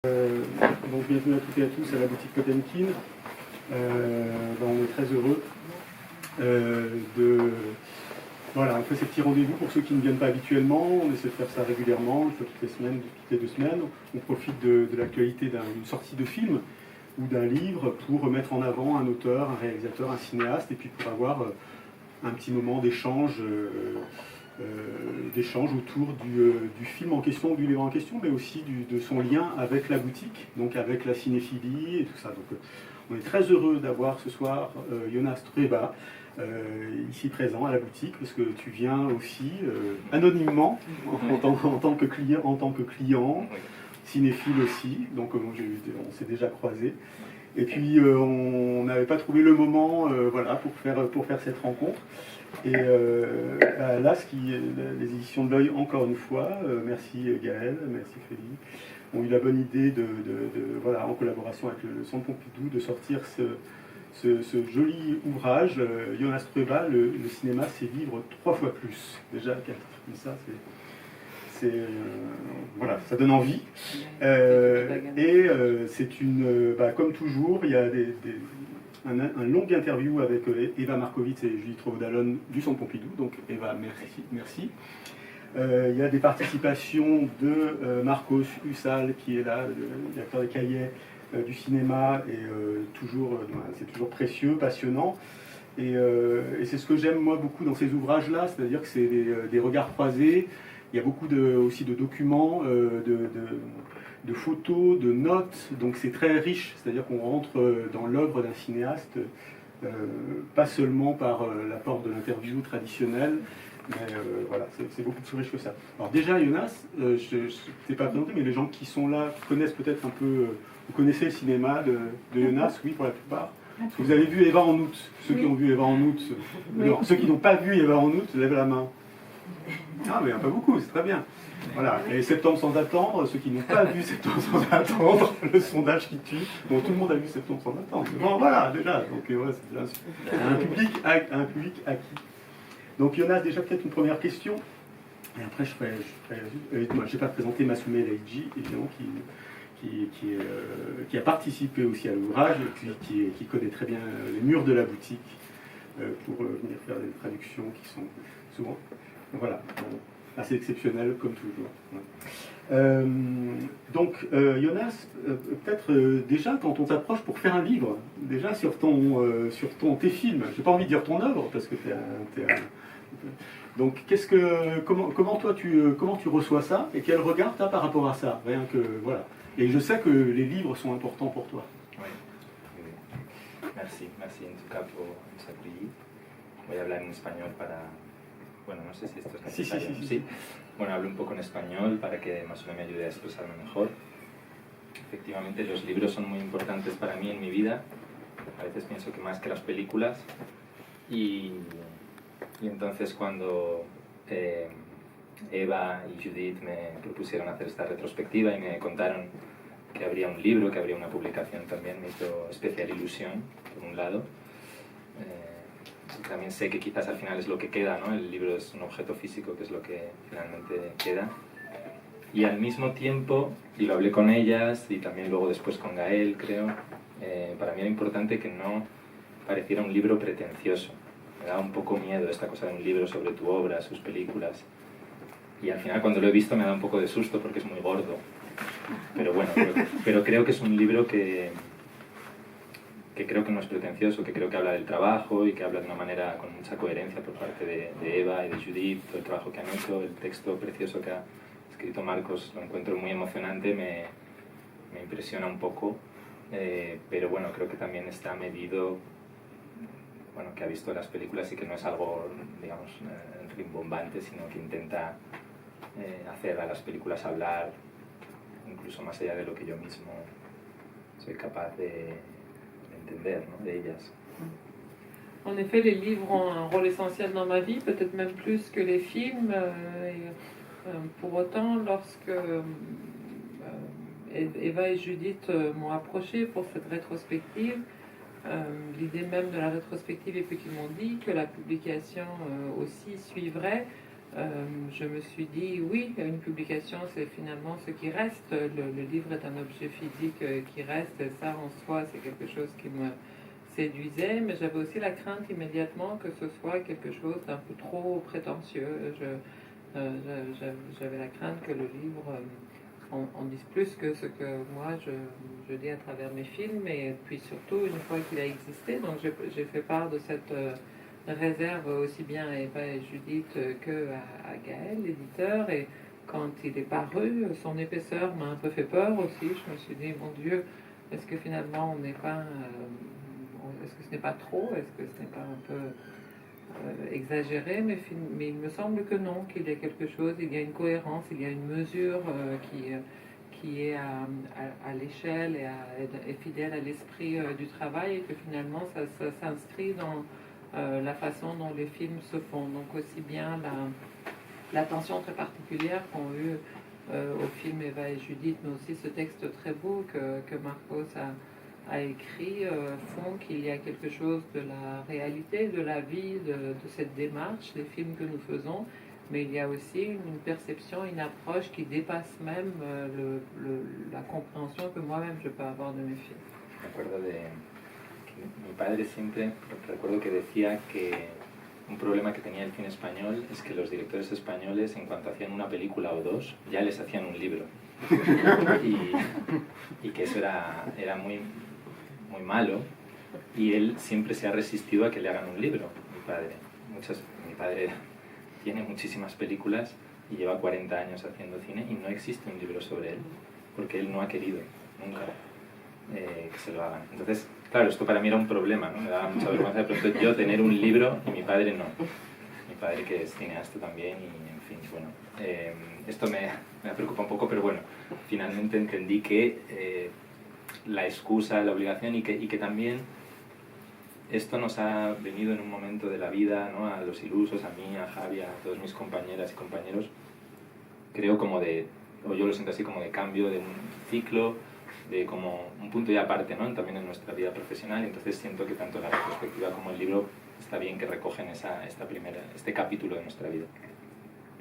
Donc bienvenue à toutes et à tous à la boutique Potemkin. On est très heureux Voilà, on fait ces petits rendez-vous pour ceux qui ne viennent pas habituellement. On essaie de faire ça régulièrement, une fois toutes les semaines, toutes les 2 semaines. On profite de l'actualité d'une sortie de film ou d'un livre pour mettre en avant un auteur, un réalisateur, un cinéaste, et puis pour avoir un petit moment d'échange autour du film en question, du livre en question, mais aussi de son lien avec la boutique, donc avec la cinéphilie et tout ça. Donc, on est très heureux d'avoir ce soir Jonas Trueba ici présent à la boutique, parce que tu viens aussi anonymement en tant que client, cinéphile aussi, donc on s'est déjà croisés. Et puis on n'avait pas trouvé le moment voilà, pour faire cette rencontre. Et là, les éditions de l'Œil, encore une fois, merci Gaël, merci Félix, ont eu la bonne idée voilà, en collaboration avec le Centre Pompidou, de sortir ce joli ouvrage, Jonas Trueba, le cinéma, c'est vivre 3 fois plus. Déjà, 4 comme ça, voilà, ça donne envie. C'est comme toujours, il y a un long interview avec Eva Markovitz et Julie Trovodalon du Centre Pompidou. Donc Eva, merci. Il y a des participations de Marcos Hussal, qui est là, le directeur des cahiers du cinéma, et c'est toujours précieux, passionnant. Et c'est ce que j'aime moi beaucoup dans ces ouvrages-là, c'est-à-dire que c'est des regards croisés. Il y a beaucoup aussi de documents, de photos, de notes, donc c'est très riche, c'est-à-dire qu'on rentre dans l'œuvre d'un cinéaste, pas seulement par la porte de l'interview traditionnelle, mais voilà, c'est beaucoup plus riche que ça. Alors déjà, Jonas, je ne t'ai pas présenté, mais les gens qui sont là connaissent peut-être un peu, vous connaissez le cinéma de Jonas, oui, pour la plupart. Parce que vous avez vu Eva en août. Ceux qui ont vu Eva en août, ceux qui n'ont pas vu Eva en août, lèvent la main. Ah, mais pas beaucoup, c'est très bien. Voilà, et Septembre sans attendre, ceux qui n'ont pas vu Septembre sans attendre, le sondage qui tue. Bon, tout le monde a vu Septembre sans attendre. Bon, voilà, déjà, donc ouais, c'est un public acquis. Donc, Jonas, déjà peut-être une première question. Et après, je n'ai pas présenté Masume Leiji, évidemment, qui a participé aussi à l'ouvrage, et puis qui connaît très bien les murs de la boutique pour venir faire des traductions qui sont souvent, voilà, assez exceptionnelles comme toujours. Ouais. Donc, Jonas, peut-être déjà quand on t'approche pour faire un livre, déjà sur tes films, j'ai pas envie de dire ton œuvre parce que donc, comment tu reçois ça et quel regard tu as par rapport à ça, rien que voilà. Et je sais que les livres sont importants pour toi. Oui. Merci en tout cas por accueillir. Voy a hablar en español para... Bueno, no sé si esto es necesario. Sí. Bueno, hablo un poco en español para que más o menos me ayude a expresarme mejor. Efectivamente, los libros son muy importantes para mí en mi vida. A veces pienso que más que las películas. Y entonces cuando Eva y Judith me propusieron hacer esta retrospectiva y me contaron que habría un libro, que habría una publicación también, me hizo especial ilusión, por un lado. También sé que quizás al final es lo que queda, ¿no? El libro es un objeto físico, que es lo que finalmente queda. Y al mismo tiempo, y lo hablé con ellas, y también luego después con Gael, creo, para mí era importante que no pareciera un libro pretencioso. Me daba un poco miedo esta cosa de un libro sobre tu obra, sus películas. Y al final cuando lo he visto me da un poco de susto porque es muy gordo. Pero bueno, pero creo que es un libro que creo que no es pretencioso, que creo que habla del trabajo y que habla de una manera con mucha coherencia por parte de Eva y de Judith, todo el trabajo que han hecho, el texto precioso que ha escrito Marcos, lo encuentro muy emocionante, me impresiona un poco, pero bueno, creo que también está medido, bueno, que ha visto las películas y que no es algo, digamos, rimbombante, sino que intenta hacer a las películas hablar incluso más allá de lo que yo mismo soy capaz de entender, ¿no? De ellas. En effet, les livres ont un rôle essentiel dans ma vie, peut-être même plus que les films. Pour autant, lorsque Eva et Judith m'ont approché pour cette rétrospective, l'idée même de la rétrospective, et puis qu'ils m'ont dit que la publication aussi suivrait, je me suis dit oui, une publication c'est finalement ce qui reste, le livre est un objet physique qui reste, et ça en soi c'est quelque chose qui me séduisait, mais j'avais aussi la crainte immédiatement que ce soit quelque chose d'un peu trop prétentieux. J'avais la crainte que le livre en dise plus que ce que moi je dis à travers mes films, et puis surtout une fois qu'il a existé, donc j'ai fait part de cette réserve aussi bien à Eva et Judith que à Gaël, l'éditeur, et quand il est paru, son épaisseur m'a un peu fait peur aussi. Je me suis dit, mon Dieu, est-ce que finalement on n'est pas, est-ce que ce n'est pas trop, est-ce que ce n'est pas un peu exagéré, mais il me semble que non, qu'il y a quelque chose, il y a une cohérence, il y a une mesure qui est à l'échelle et est fidèle à l'esprit du travail, et que finalement ça s'inscrit dans la façon dont les films se font. Donc aussi bien l'attention très particulière qu'ont eu au film Eva et Judith, mais aussi ce texte très beau que Marcos a écrit, font qu'il y a quelque chose de la réalité, de la vie, de cette démarche, des films que nous faisons, mais il y a aussi une perception, une approche qui dépasse même la compréhension que moi-même je peux avoir de mes films. Me acuerdo de que mi padre siempre, recuerdo que decía que un problema que tenía el cine español es que los directores españoles, en cuanto hacían una película o dos, ya les hacían un libro. Y que eso era muy, muy malo, y él siempre se ha resistido a que le hagan un libro, mi padre. Mi padre tiene muchísimas películas y lleva 40 años haciendo cine y no existe un libro sobre él, porque él no ha querido nunca que se lo hagan. Entonces, claro, esto para mí era un problema, ¿no? Me daba mucha vergüenza de pronto yo tener un libro y mi padre no. Mi padre, que es cineasta también, y en fin, bueno, esto me preocupa un poco, pero bueno, finalmente entendí que la excusa, la obligación, y que también esto nos ha venido en un momento de la vida, ¿no? A los ilusos, a mí, a Javi, a todas mis compañeras y compañeros, creo como o yo lo siento así, como de cambio de un ciclo, de como un punto y aparte, ¿no? También en nuestra vida profesional. Entonces siento que tanto la retrospectiva como el libro está bien que recogen este capítulo de nuestra vida.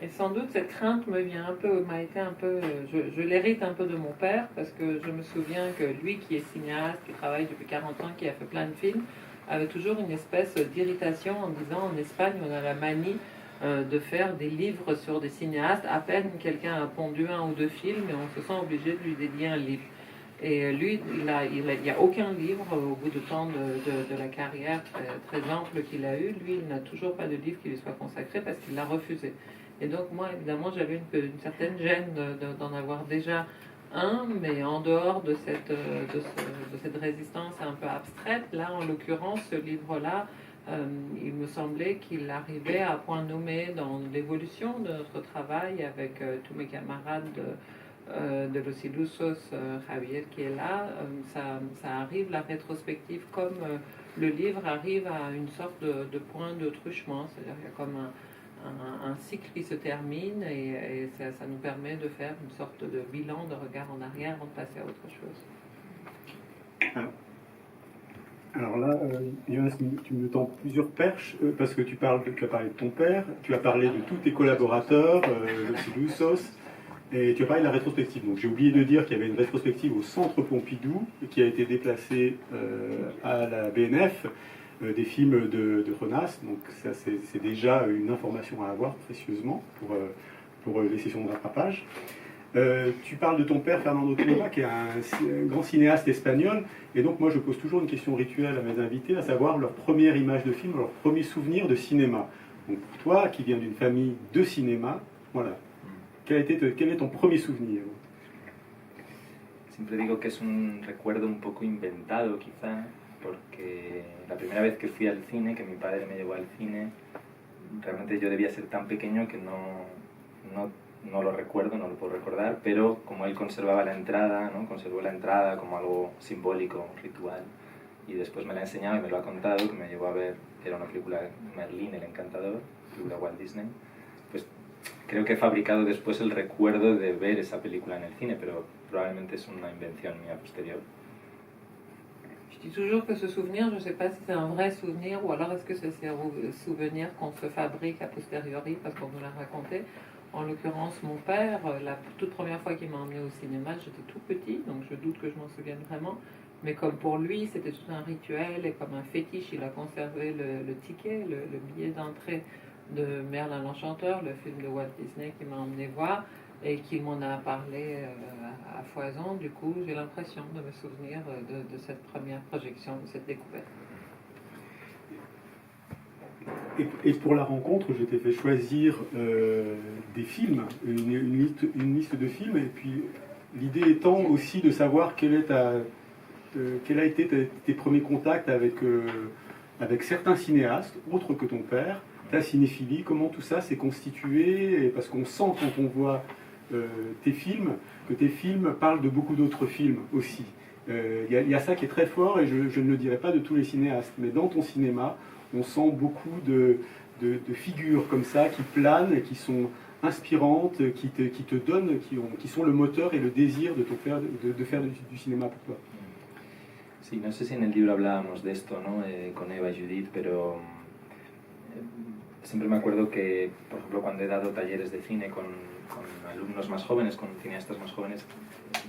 Et sans doute cette crainte m'a été un peu, je l'hérite un peu de mon père, parce que je me souviens que lui qui est cinéaste, qui travaille depuis 40 ans, qui a fait plein de films, avait toujours une espèce d'irritation en disant en Espagne on a la manie de faire des livres sur des cinéastes, à peine quelqu'un a pondu 1 ou 2 films et on se sent obligé de lui dédier un livre. Et lui, il n'y a aucun livre au bout de temps de la carrière très, très ample qu'il a eu. Lui, il n'a toujours pas de livre qui lui soit consacré parce qu'il l'a refusé. Et donc moi, évidemment, j'avais une certaine gêne d'en avoir déjà un, mais en dehors de cette résistance un peu abstraite. Là, en l'occurrence, ce livre-là, il me semblait qu'il arrivait à point nommé dans l'évolution de notre travail avec tous mes camarades de Los Ilusos, Javier qui est là. Ça arrive, la rétrospective, comme le livre arrive à une sorte de point de truchement, c'est-à-dire qu'il y a comme un cycle qui se termine, et ça nous permet de faire une sorte de bilan, de regard en arrière avant de passer à autre chose. Alors là, Jonas, tu me tends plusieurs perches, parce que tu as parlé de ton père, tu as parlé de tous tes collaborateurs, Los Ilusos, et tu as parlé de la rétrospective. Donc j'ai oublié de dire qu'il y avait une rétrospective au Centre Pompidou qui a été déplacée à la BNF, des films de Jonas. Donc ça, c'est déjà une information à avoir précieusement pour les sessions de rattrapage. Tu parles de ton père, Fernando Trueba, qui est un grand cinéaste espagnol. Et donc moi, je pose toujours une question rituelle à mes invités, à savoir leur première image de film, leur premier souvenir de cinéma. Donc pour toi, qui viens d'une famille de cinéma, voilà. Quel est ton premier souvenir? Siempre digo que es un recuerdo un poco inventado, quizá, porque la primera vez que fui al cine, que mi padre me llevó al cine, realmente yo debía ser tan pequeño que no lo recuerdo, no lo puedo recordar, pero como él conservaba la entrada, ¿no? Conservó la entrada como algo simbólico, ritual, y después me la ha enseñado y me lo ha contado, que me llevó a ver, era una película, Merlín el Encantador, película Walt Disney, pues creo que he fabricado después el recuerdo de ver esa película en el cine, pero probablemente es una invención mía posterior. Je dis toujours que ce souvenir, je ne sais pas si c'est un vrai souvenir ou alors est-ce que c'est un souvenir qu'on se fabrique a posteriori parce qu'on nous l'a raconté. En l'occurrence, mon père, la toute première fois qu'il m'a emmené au cinéma, j'étais tout petit, donc je doute que je m'en souvienne vraiment. Mais comme pour lui, c'était tout un rituel et comme un fétiche, il a conservé le ticket, le billet d'entrée de Merlin l'Enchanteur, le film de Walt Disney qu'il m'a emmené voir et qu'il m'en a parlé à foison. Du coup, j'ai l'impression de me souvenir de cette première projection, de cette découverte. Et pour la rencontre, je t'ai fait choisir des films, une liste de films, et puis l'idée étant aussi de savoir quel a été tes premiers contacts avec certains cinéastes, autres que ton père, ta cinéphilie, comment tout ça s'est constitué, parce qu'on sent quand on voit tes films, que tes films parlent de beaucoup d'autres films aussi. Il y a ça qui est très fort, et je ne le dirai pas de tous les cinéastes, mais dans ton cinéma, on sent beaucoup de figures comme ça, qui planent, qui sont inspirantes, qui te donnent, qui sont le moteur et le désir de faire du cinéma pour toi. Sí, no sé si en el libro hablábamos de esto, ¿no? Con Eva y Judith, pero siempre me acuerdo que, por ejemplo, cuando he dado talleres de cine con alumnos más jóvenes, con cineastas más jóvenes,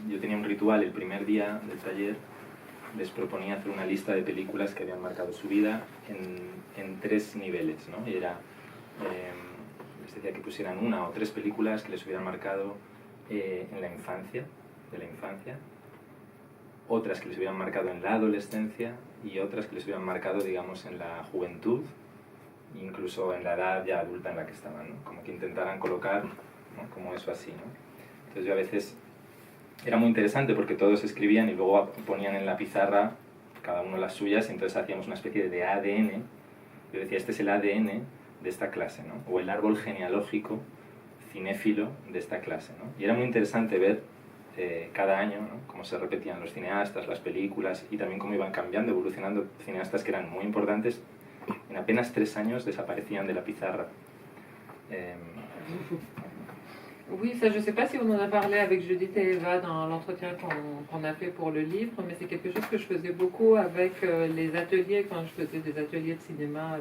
yo tenía un ritual. El primer día del taller les proponía hacer una lista de películas que habían marcado su vida en 3 niveles, ¿no? Y era, les decía que pusieran 1 o 3 películas que les hubieran marcado en la infancia, otras que les hubieran marcado en la adolescencia y otras que les hubieran marcado, digamos, en la juventud, incluso en la edad ya adulta en la que estaban, ¿no? Como que intentaran colocar, ¿no? Como eso así, ¿no? Entonces yo a veces era muy interesante porque todos escribían y luego ponían en la pizarra cada uno las suyas, y entonces hacíamos una especie de ADN. Yo decía, este es el ADN de esta clase, ¿no? O el árbol genealógico cinéfilo de esta clase, ¿no? Y era muy interesante ver cada año, ¿no? Cómo se repetían los cineastas, las películas, y también cómo iban cambiando, evolucionando cineastas que eran muy importantes. En apenas 3 años desaparecían de la pizarra. Oui, ça, je ne sais pas si on en a parlé avec Judith et Eva dans l'entretien qu'on a fait pour le livre, mais c'est quelque chose que je faisais beaucoup avec les ateliers, quand je faisais des ateliers de cinéma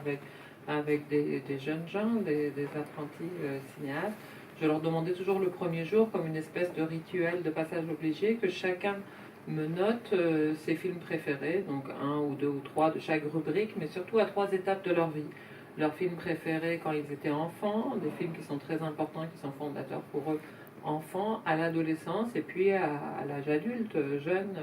avec des jeunes gens, des apprentis cinéastes. Je leur demandais toujours le premier jour, comme une espèce de rituel de passage obligé, que chacun me note ses films préférés, donc 1 ou 2 ou 3 de chaque rubrique, mais surtout à 3 étapes de leur vie. Leurs films préférés quand ils étaient enfants, des films qui sont très importants, qui sont fondateurs pour eux, enfants, à l'adolescence et puis à l'âge adulte, jeune,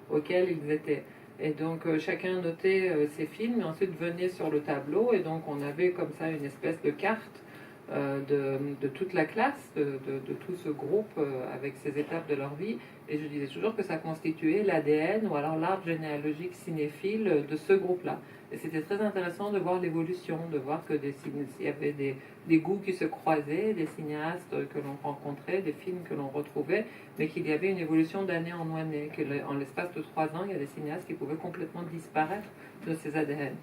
auquel ils étaient. Et donc chacun notait ses films et ensuite venait sur le tableau, et donc on avait comme ça une espèce de carte de toute la classe, de tout ce groupe avec ces étapes de leur vie. Et je disais toujours que ça constituait l'ADN ou alors l'arbre généalogique cinéphile de ce groupe-là. Et c'était très intéressant de voir l'évolution, de voir que il y avait des goûts qui se croisaient, des cinéastes que l'on rencontrait, des films que l'on retrouvait, mais qu'il y avait une évolution d'année en année, qu'en l'espace de 3 ans, il y a des cinéastes qui pouvaient complètement disparaître de ces ADN.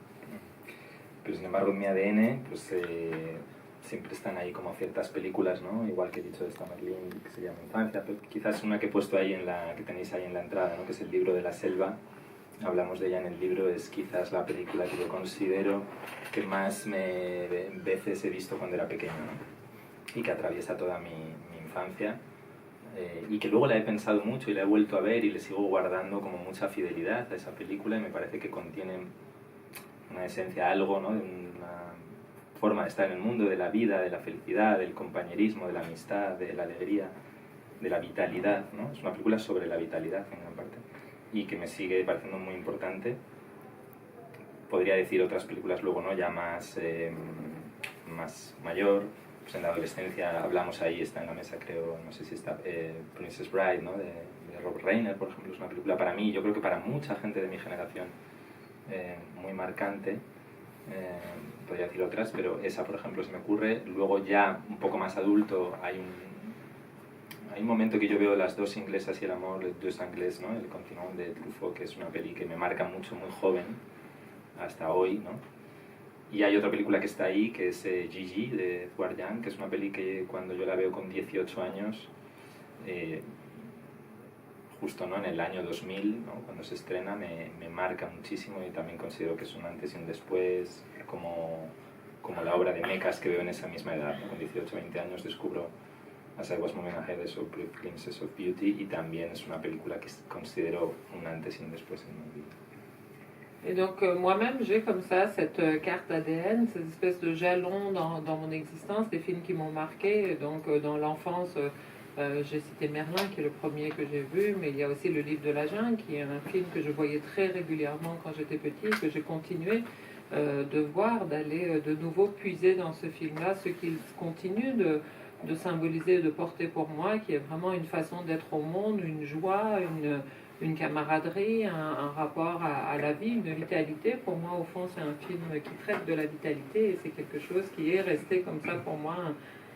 Pero sin embargo, en mi ADN, pues siempre están ahí como ciertas películas, ¿no? Igual que he dicho de esta Merlín, que se llama Infancia, pero quizás una que he puesto ahí que tenéis ahí en la entrada, ¿no? Que es el libro de la selva. Hablamos de ella en el libro, es quizás la película que yo considero que más veces he visto cuando era pequeño, ¿no? Y que atraviesa toda mi infancia, y que luego la he pensado mucho y la he vuelto a ver y le sigo guardando como mucha fidelidad a esa película, y me parece que contiene una esencia, algo, ¿no? De una forma de estar en el mundo, de la vida, de la felicidad, del compañerismo, de la amistad, de la alegría, de la vitalidad, ¿no? Es una película sobre la vitalidad en gran parte, y que me sigue pareciendo muy importante. Podría decir otras películas luego, ¿no? Ya más mayor, pues en la adolescencia hablamos ahí, está en la mesa creo, no sé si está Princess Bride, ¿no? De Robert Reiner, por ejemplo, es una película para mí, yo creo que para mucha gente de mi generación, muy marcante. Podría decir otras, pero esa por ejemplo se me ocurre. Luego ya un poco más adulto hay un momento que yo veo Las dos inglesas y el amor, Les deux anglais, ¿no? El continuum de Truffaut, que es una peli que me marca mucho, muy joven, hasta hoy, ¿no? Y hay otra película que está ahí, que es Gigi, de Edward Young, que es una peli que cuando yo la veo con 18 años, justo, ¿no?, en el año 2000, ¿no?, cuando se estrena, me marca muchísimo y también considero que es un antes y un después, como la obra de Mekas que veo en esa misma edad, ¿no? Con 18 20 años descubro As I Was Moving Ahead of Brief Glimpses of Beauty y también es una película que considero un antes y un después en mi vida. Et donc moi-même j'ai comme ça cette carte ADN, cette espèce de jalon dans mon existence, des films qui m'ont marqué. Donc dans l'enfance, j'ai cité Merlin qui est le premier que j'ai vu, mais il y a aussi Le Livre de la Jungle qui est un film que je voyais très régulièrement quand j'étais petite, que j'ai continué de voir, d'aller de nouveau puiser dans ce film-là, ce qu'il continue de symboliser, de porter pour moi, qui est vraiment une façon d'être au monde, une joie, une camaraderie, un rapport à la vie, une vitalité. Pour moi, au fond, c'est un film qui traite de la vitalité et c'est quelque chose qui est resté comme ça pour moi,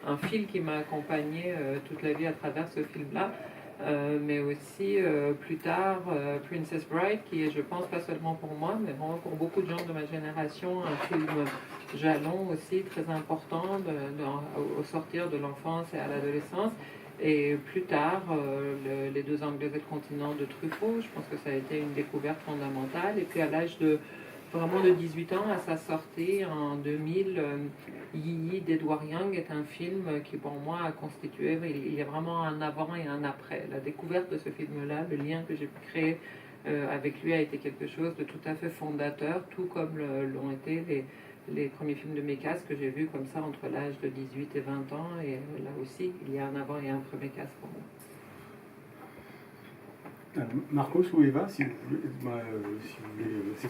un fil qui m'a accompagné toute la vie à travers ce film-là. Mais aussi plus tard Princess Bride, qui est, je pense, pas seulement pour moi, mais vraiment pour beaucoup de gens de ma génération, un film jalon aussi très important au sortir de l'enfance et à l'adolescence. Et plus tard, Les Deux Anglais et le continent de Truffaut, je pense que ça a été une découverte fondamentale. Et puis à l'âge de vraiment de 18 ans, à sa sortie en 2000, Yi d'Edward Young est un film qui pour moi a constitué, il y a vraiment un avant et un après. La découverte de ce film-là, le lien que j'ai pu créer avec lui a été quelque chose de tout à fait fondateur, tout comme l'ont été les premiers films de Mekas que j'ai vus comme ça entre l'âge de 18 et 20 ans. Et là aussi, il y a un avant et un après Mekas pour moi. Marcos ou Eva, si vous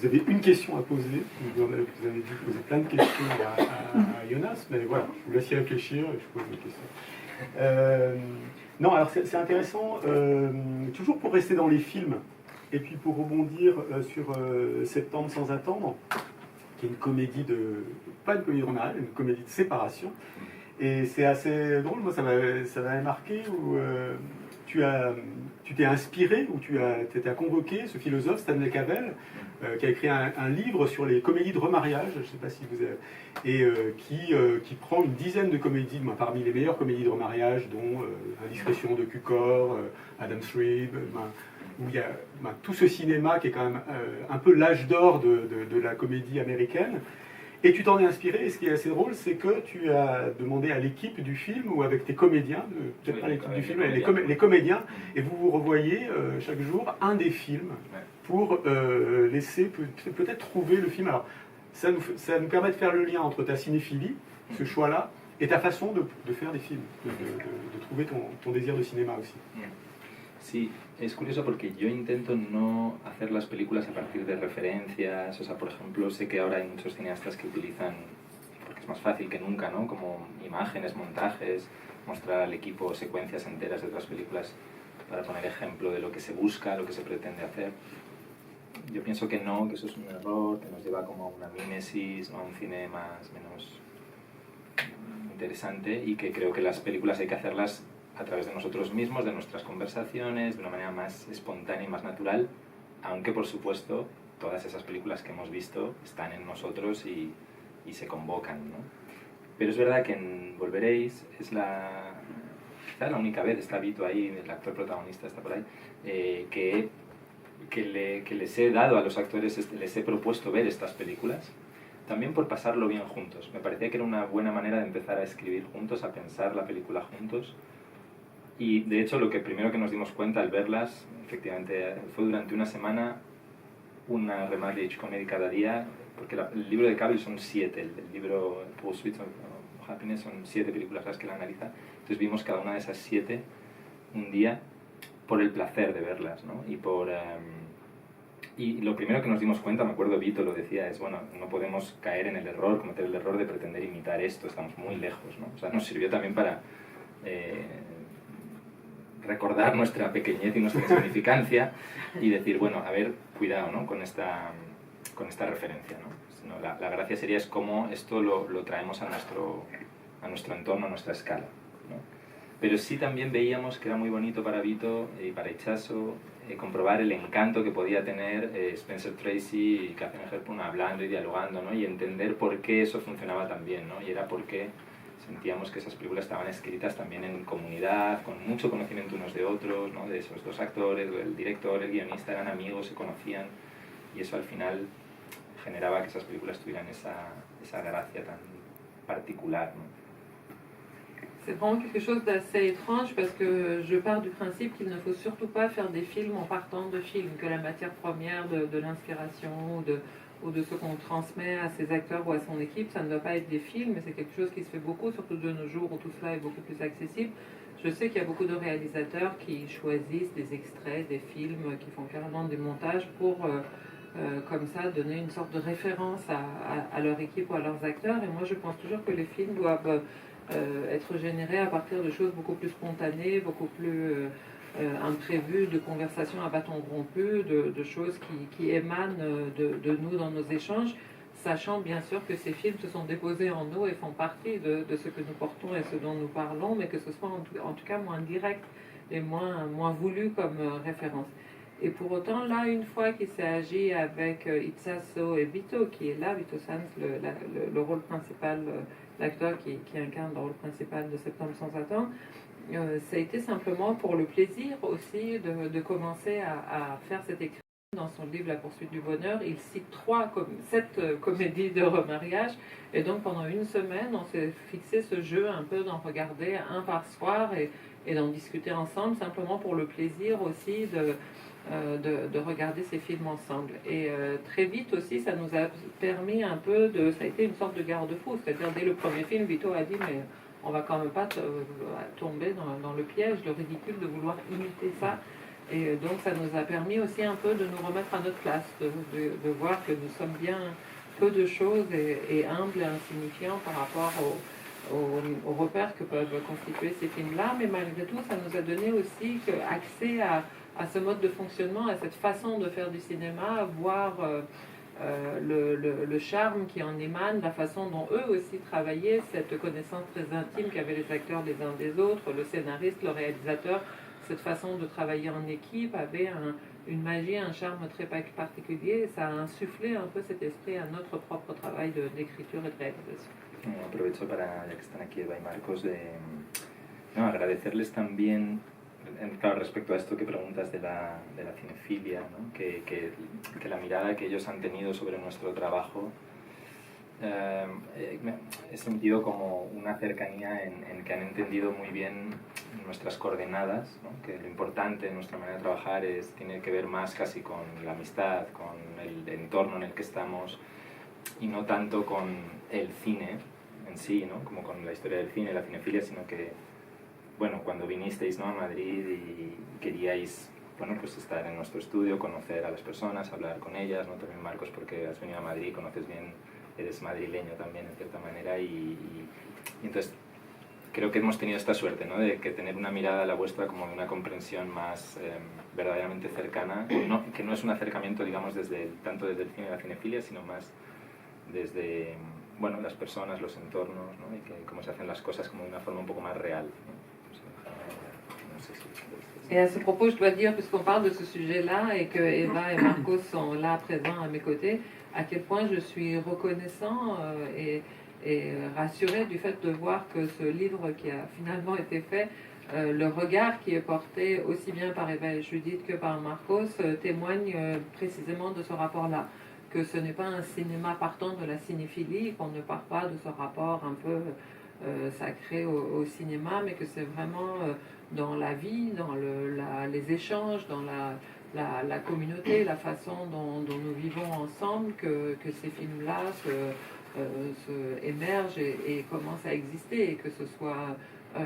avez une question à poser, vous avez dû poser plein de questions à Jonas, mais voilà, je vous laisse y réfléchir et je pose mes questions. Non, alors c'est intéressant, toujours pour rester dans les films, et puis pour rebondir sur Septembre sans attendre, qui est une comédie pas une comédie romane, une comédie de séparation, et c'est assez drôle, moi ça m'avait marqué, où tu t'es inspiré, ou tu as convoqué ce philosophe Stanley Cavell, qui a écrit un livre sur les comédies de remariage, je ne sais pas si vous avez, et qui prend une dizaine de comédies, parmi les meilleures comédies de remariage, dont Indiscrétion de Cukor, Adam Shreve, où il y a tout ce cinéma qui est quand même un peu l'âge d'or de la comédie américaine. Et tu t'en es inspiré, et ce qui est assez drôle, c'est que tu as demandé à l'équipe du film, ou avec tes comédiens, peut-être pas l'équipe du film, mais les comédiens, et vous vous revoyez chaque jour un des films pour laisser peut-être trouver le film. Alors, ça nous permet de faire le lien entre ta cinéphilie, ce choix-là, et ta façon de faire des films, de trouver ton désir de cinéma aussi. Sí, es curioso porque yo intento no hacer las películas a partir de referencias, o sea, por ejemplo, sé que ahora hay muchos cineastas que utilizan, porque es más fácil que nunca, ¿no?, como imágenes, montajes, mostrar al equipo secuencias enteras de otras películas para poner ejemplo de lo que se busca, lo que se pretende hacer. Yo pienso que no, que eso es un error, que nos lleva como a una mímesis, ¿no?, a un cine menos interesante, y que creo que las películas hay que hacerlas a través de nosotros mismos, de nuestras conversaciones, de una manera más espontánea y más natural, aunque por supuesto todas esas películas que hemos visto están en nosotros y se convocan, ¿no? Pero es verdad que en Volveréis es quizá la única vez, está Vito ahí, el actor protagonista está por ahí, que les he dado a los actores, les he propuesto ver estas películas, también por pasarlo bien juntos. Me parecía que era una buena manera de empezar a escribir juntos, a pensar la película juntos. Y de hecho lo que primero que nos dimos cuenta al verlas, efectivamente, fue durante una semana una remarriage comedy cada día, porque el libro de Cavell son 7, el libro Pursuit of Happiness son 7 películas las que la analiza, entonces vimos cada una de esas 7 un día por el placer de verlas, ¿no? Y lo primero que nos dimos cuenta, me acuerdo Vito lo decía, es bueno, no podemos caer en el error, cometer el error de pretender imitar esto, estamos muy lejos, ¿no? O sea, nos sirvió también para recordar nuestra pequeñez y nuestra insignificancia y decir, bueno, a ver, cuidado, ¿no?, con esta referencia, ¿no? La gracia sería es cómo esto lo traemos a nuestro entorno, a nuestra escala, ¿no? Pero sí también veíamos que era muy bonito para Vito y para Itxaso comprobar el encanto que podía tener Spencer Tracy y Katharine Hepburn hablando y dialogando, ¿no?, y entender por qué eso funcionaba tan bien, ¿no?, y era porque sentíamos que esas películas estaban escritas también en comunidad, con mucho conocimiento unos de otros, ¿no? De esos dos actores, el director, el guionista, eran amigos, se conocían, y eso al final generaba que esas películas tuvieran esa gracia tan particular, ¿no? C'est vraiment quelque chose d'assez étrange parce que je pars du principe qu'il ne faut surtout pas faire des films en partant de films, que la matière première de l'inspiration ou de ce qu'on transmet à ses acteurs ou à son équipe, ça ne doit pas être des films, mais c'est quelque chose qui se fait beaucoup, surtout de nos jours où tout cela est beaucoup plus accessible. Je sais qu'il y a beaucoup de réalisateurs qui choisissent des extraits, des films, qui font carrément des montages pour, comme ça, donner une sorte de référence à leur équipe ou à leurs acteurs. Et moi, je pense toujours que les films doivent être générés à partir de choses beaucoup plus spontanées, beaucoup plus imprévues, de conversations à bâton rompu, de choses qui émanent de nous dans nos échanges, sachant bien sûr que ces films se sont déposés en nous et font partie de ce que nous portons et ce dont nous parlons, mais que ce soit en tout cas moins direct et moins voulu comme référence. Et pour autant, là, une fois qu'il s'est agi avec Itsaso et Vito, qui est là, Vito Sanz, le rôle principal, l'acteur qui incarne le rôle principal de Septembre sans attendre, ça a été simplement pour le plaisir aussi de commencer à faire cette écriture. Dans son livre La poursuite du bonheur, il cite 7 comédies de remariage, et donc pendant une semaine, on s'est fixé ce jeu un peu d'en regarder un par soir et d'en discuter ensemble, simplement pour le plaisir aussi de regarder ces films ensemble. Et très vite aussi, ça nous a permis un peu ça a été une sorte de garde-fou, c'est-à-dire dès le premier film, Vito a dit mais on va quand même pas tomber dans le piège, le ridicule de vouloir imiter ça. Et donc ça nous a permis aussi un peu de nous remettre à notre place, de voir que nous sommes bien peu de choses et humbles et insignifiants par rapport aux repères que peuvent constituer ces films-là, mais malgré tout, ça nous a donné aussi accès à ce mode de fonctionnement, à cette façon de faire du cinéma, voir le charme qui en émane, la façon dont eux aussi travaillaient, cette connaissance très intime qu'avaient les acteurs les uns des autres, le scénariste, le réalisateur. Cette façon de travailler en équipe avait une magie, un charme très particulier, et ça a insufflé un peu cet esprit à notre propre travail d'écriture et de réalisation. Aprovecho para, ya que están aquí Eva y Marcos, agradecerles también, claro, respecto a esto que preguntas de la cinefilia, ¿no? que la mirada que ellos han tenido sobre nuestro trabajo, he sentido como una cercanía en que han entendido muy bien nuestras coordenadas, ¿no? Que lo importante en nuestra manera de trabajar tiene que ver más casi con la amistad, con el entorno en el que estamos, y no tanto con el cine en sí, ¿no? Como con la historia del cine, la cinefilia, sino que, bueno, cuando vinisteis, ¿no? a Madrid y queríais, bueno, pues estar en nuestro estudio, conocer a las personas, hablar con ellas, ¿no? También Marcos, porque has venido a Madrid, conoces bien, eres madrileño también en cierta manera, y entonces creo que hemos tenido esta suerte, ¿no? De que tener una mirada a la vuestra como de una comprensión más verdaderamente cercana, que no es un acercamiento, digamos, tanto desde el cine y la cinefilia, sino más desde, bueno, las personas, los entornos, ¿no? Y cómo se hacen las cosas como de una forma un poco más real, ¿no? Et à ce propos, je dois dire, puisqu'on parle de ce sujet-là et que Eva et Marcos sont là présents à mes côtés, à quel point je suis reconnaissant et rassurée du fait de voir que ce livre qui a finalement été fait, le regard qui est porté aussi bien par Eva et Judith que par Marcos témoigne précisément de ce rapport-là. Que ce n'est pas un cinéma partant de la cinéphilie, qu'on ne part pas de ce rapport un peu sacré au cinéma, mais que c'est vraiment dans la vie, dans les échanges, dans la communauté, la façon dont nous vivons ensemble, que ces films-là émergent et commencent à exister, et que ce soit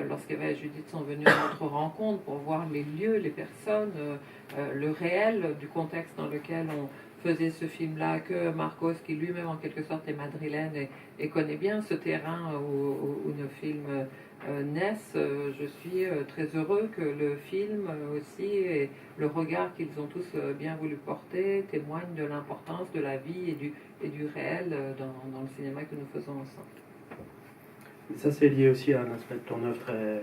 lorsqu'Eva et Judith sont venues à notre rencontre pour voir les lieux, les personnes, le réel du contexte dans lequel on faisait ce film-là, que Marcos, qui lui-même en quelque sorte est madrilène et connaît bien ce terrain où nos films naissent, je suis très heureux que le film aussi et le regard qu'ils ont tous bien voulu porter témoignent de l'importance de la vie et du réel dans le cinéma que nous faisons ensemble. Ça, c'est lié aussi à un aspect de ton œuvre très,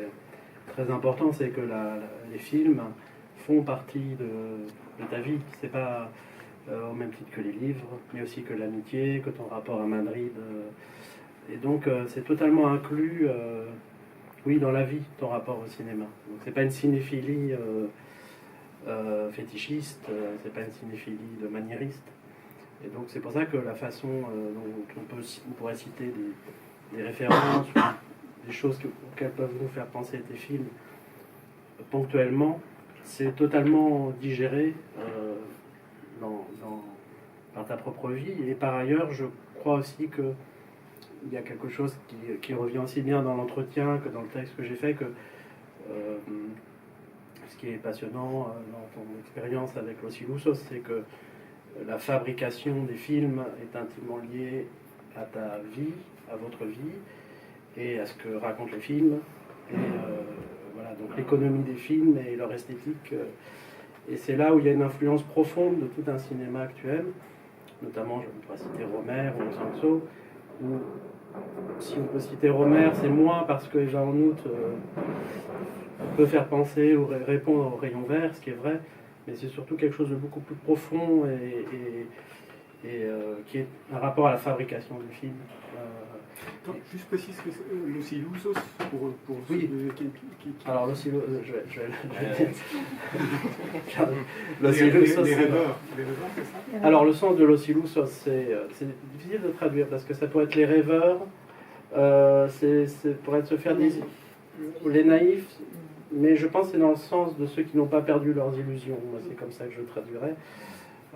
très important, c'est que les films font partie de ta vie. C'est pas au même titre que les livres, mais aussi que l'amitié, que ton rapport à Madrid Et donc c'est totalement inclus, oui, dans la vie, ton rapport au cinéma. Donc c'est pas une cinéphilie fétichiste, c'est pas une cinéphilie de maniériste. Et donc c'est pour ça que la façon dont on pourrait citer des références, des choses auxquelles peuvent nous faire penser tes films ponctuellement, c'est totalement digéré par ta propre vie. Et par ailleurs, je crois aussi qu'il y a quelque chose qui revient aussi bien dans l'entretien que dans le texte que j'ai fait, que ce qui est passionnant dans ton expérience avec Los Ilusos, c'est que la fabrication des films est intimement liée à ta vie, à votre vie, et à ce que racontent les films. Et voilà, donc l'économie des films et leur esthétique. Et c'est là où il y a une influence profonde de tout un cinéma actuel, notamment, je pourrais citer Romer ou Sanso, où, si on peut citer Romer, c'est moins parce que Eva en août peut faire penser ou répondre au rayon vert, ce qui est vrai, mais c'est surtout quelque chose de beaucoup plus profond et qui est un rapport à la fabrication du film. Attends, juste précise que Los Ilusos, pour oui. Alors, Los Ilusos, je vais Los Ilusos, les rêveurs, c'est ça? Alors, le sens de Los Ilusos, c'est difficile de traduire parce que ça pourrait être les rêveurs, c'est pourrait être se faire des... les naïfs, mais je pense que c'est dans le sens de ceux qui n'ont pas perdu leurs illusions. Moi, c'est comme ça que je traduirais,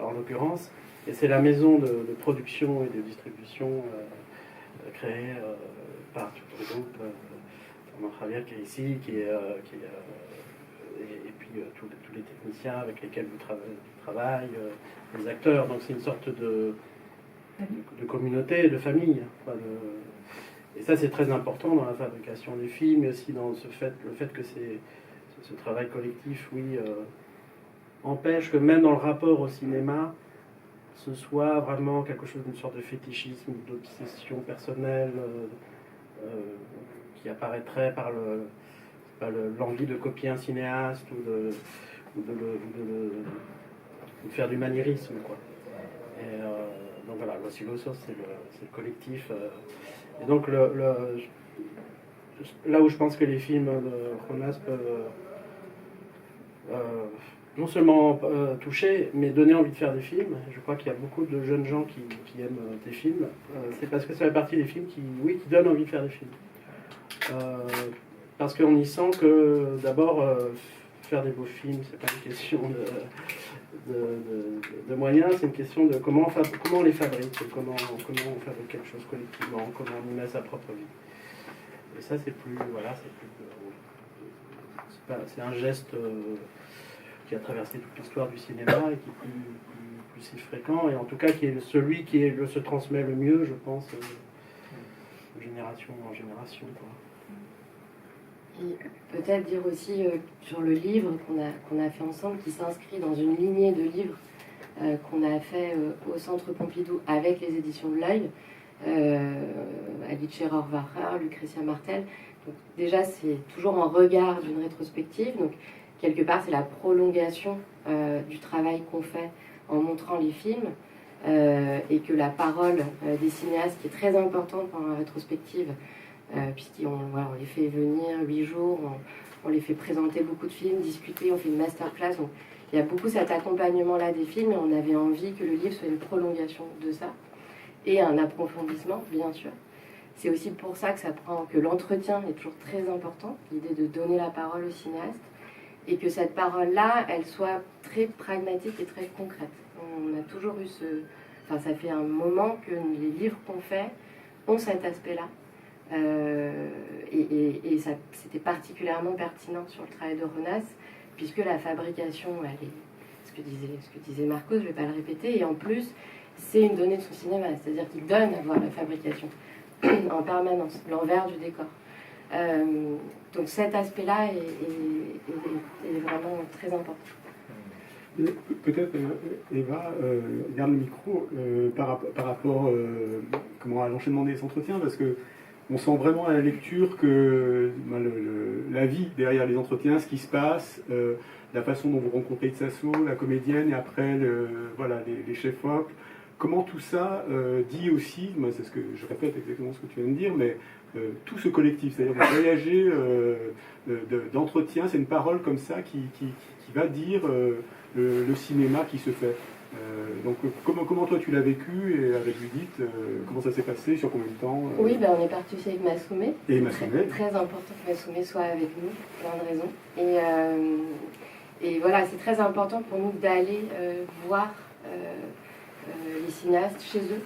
en l'occurrence. Et c'est la maison de production et de distribution créée par tout le groupe, Thomas Javier qui est ici, et puis tous les techniciens avec lesquels vous travaillez, les acteurs. Donc c'est une sorte de communauté, de famille. Et ça, c'est très important dans la fabrication des films, mais aussi dans le fait que ce travail collectif, oui, empêche que même dans le rapport au cinéma, ce soit vraiment quelque chose d'une sorte de fétichisme, d'obsession personnelle qui apparaîtrait par l'envie de copier un cinéaste ou de faire du maniérisme, quoi. Et donc voilà, Los Ilusos, c'est le collectif. Et donc là où je pense que les films de Jonas peuvent non seulement toucher, mais donner envie de faire des films. Je crois qu'il y a beaucoup de jeunes gens qui aiment tes films. C'est parce que ça fait partie des films qui donnent envie de faire des films. Parce qu'on y sent que d'abord, faire des beaux films, c'est pas une question de moyens, c'est une question de comment on les fabrique, comment on fabrique quelque chose collectivement, comment on y met sa propre vie. Et ça, c'est plus, voilà, c'est un geste qui a traversé toute l'histoire du cinéma et qui est plus si fréquent, et en tout cas qui est celui qui se transmet le mieux, je pense, de génération en génération, quoi. Et peut-être dire aussi sur le livre qu'on a fait ensemble, qui s'inscrit dans une lignée de livres qu'on a fait au Centre Pompidou avec les éditions de l'Œil, Alice Rohrwacher, Lucretia Martel. Donc déjà, c'est toujours en regard d'une rétrospective. Donc quelque part, c'est la prolongation du travail qu'on fait en montrant les films et que la parole des cinéastes, qui est très importante pendant la rétrospective, puisqu'on les fait venir 8 jours, on les fait présenter beaucoup de films, discuter, on fait une masterclass. Donc, il y a beaucoup cet accompagnement-là des films et on avait envie que le livre soit une prolongation de ça et un approfondissement, bien sûr. C'est aussi pour ça que l'entretien est toujours très important, l'idée de donner la parole au cinéaste, et que cette parole-là, elle soit très pragmatique et très concrète. On a toujours eu ça fait un moment que les livres qu'on fait ont cet aspect-là. Et ça, c'était particulièrement pertinent sur le travail de Jonas, puisque la fabrication, elle est, ce que disait Marcos, je ne vais pas le répéter, et en plus, c'est une donnée de son cinéma, c'est-à-dire qu'il donne à voir la fabrication en permanence, l'envers du décor. Donc cet aspect-là est vraiment très important. Peut-être, Eva, garde le micro par rapport à l'enchaînement des entretiens, parce que on sent vraiment à la lecture que la vie derrière les entretiens, ce qui se passe, la façon dont vous rencontrez Itsaso, la comédienne, et après les chefs-op, comment tout ça dit aussi, moi c'est ce que je répète exactement ce que tu viens de dire, mais tout ce collectif, c'est-à-dire voyager d'entretien, c'est une parole comme ça qui va dire le cinéma qui se fait. Donc comment toi tu l'as vécu et avec Judith, comment ça s'est passé, sur combien de temps Oui, ben, on est parti aussi avec Massoumé. Et Massoumé. Très important que Massoumé soit avec nous, pour plein de raisons. Et voilà, c'est très important pour nous d'aller voir les cinéastes chez eux,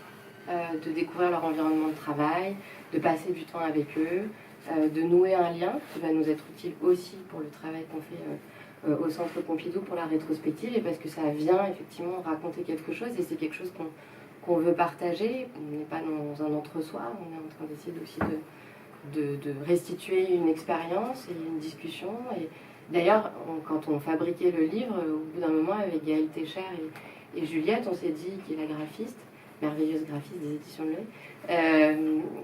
de découvrir leur environnement de travail, de passer du temps avec eux, de nouer un lien qui va nous être utile aussi pour le travail qu'on fait au Centre Pompidou pour la rétrospective, et parce que ça vient effectivement raconter quelque chose, et c'est quelque chose qu'on veut partager. On n'est pas dans un entre-soi, on est en train d'essayer aussi de restituer une expérience et une discussion. Et d'ailleurs, quand on fabriquait le livre, au bout d'un moment, avec Gaëlle Técher et Juliette, on s'est dit, qui est la graphiste, merveilleuse graphiste des éditions de l'Œil,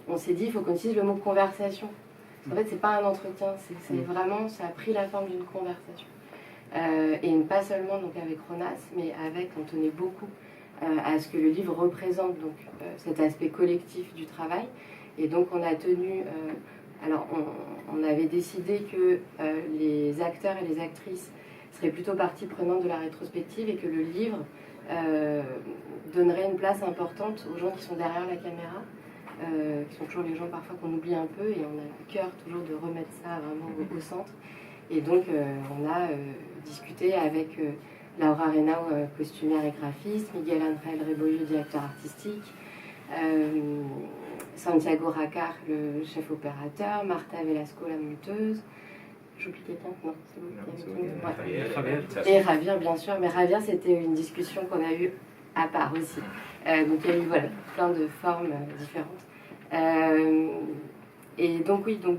on s'est dit, il faut qu'on utilise le mot conversation. En fait, c'est pas un entretien, c'est vraiment, ça a pris la forme d'une conversation. Et pas seulement donc avec Ronas, mais avec, on tenait beaucoup à ce que le livre représente donc cet aspect collectif du travail. Et donc on a tenu, alors on avait décidé que les acteurs et les actrices seraient plutôt partie prenante de la rétrospective, et que le livre donnerait une place importante aux gens qui sont derrière la caméra, qui sont toujours les gens parfois qu'on oublie un peu, et on a le cœur toujours de remettre ça vraiment au centre. Et donc on a discuté avec Laura Renau, costumière et graphiste, Miguel Angel Rebollo, directeur artistique, Santiago Racar, le chef opérateur, Marta Velasco, la monteuse. J'oublie quelqu'un? Non, c'est bon. Ouais. Et Javier, bien sûr. Mais Javier, c'était une discussion qu'on a eue à part aussi. Donc il y a eu voilà, plein de formes différentes. Et donc oui, donc,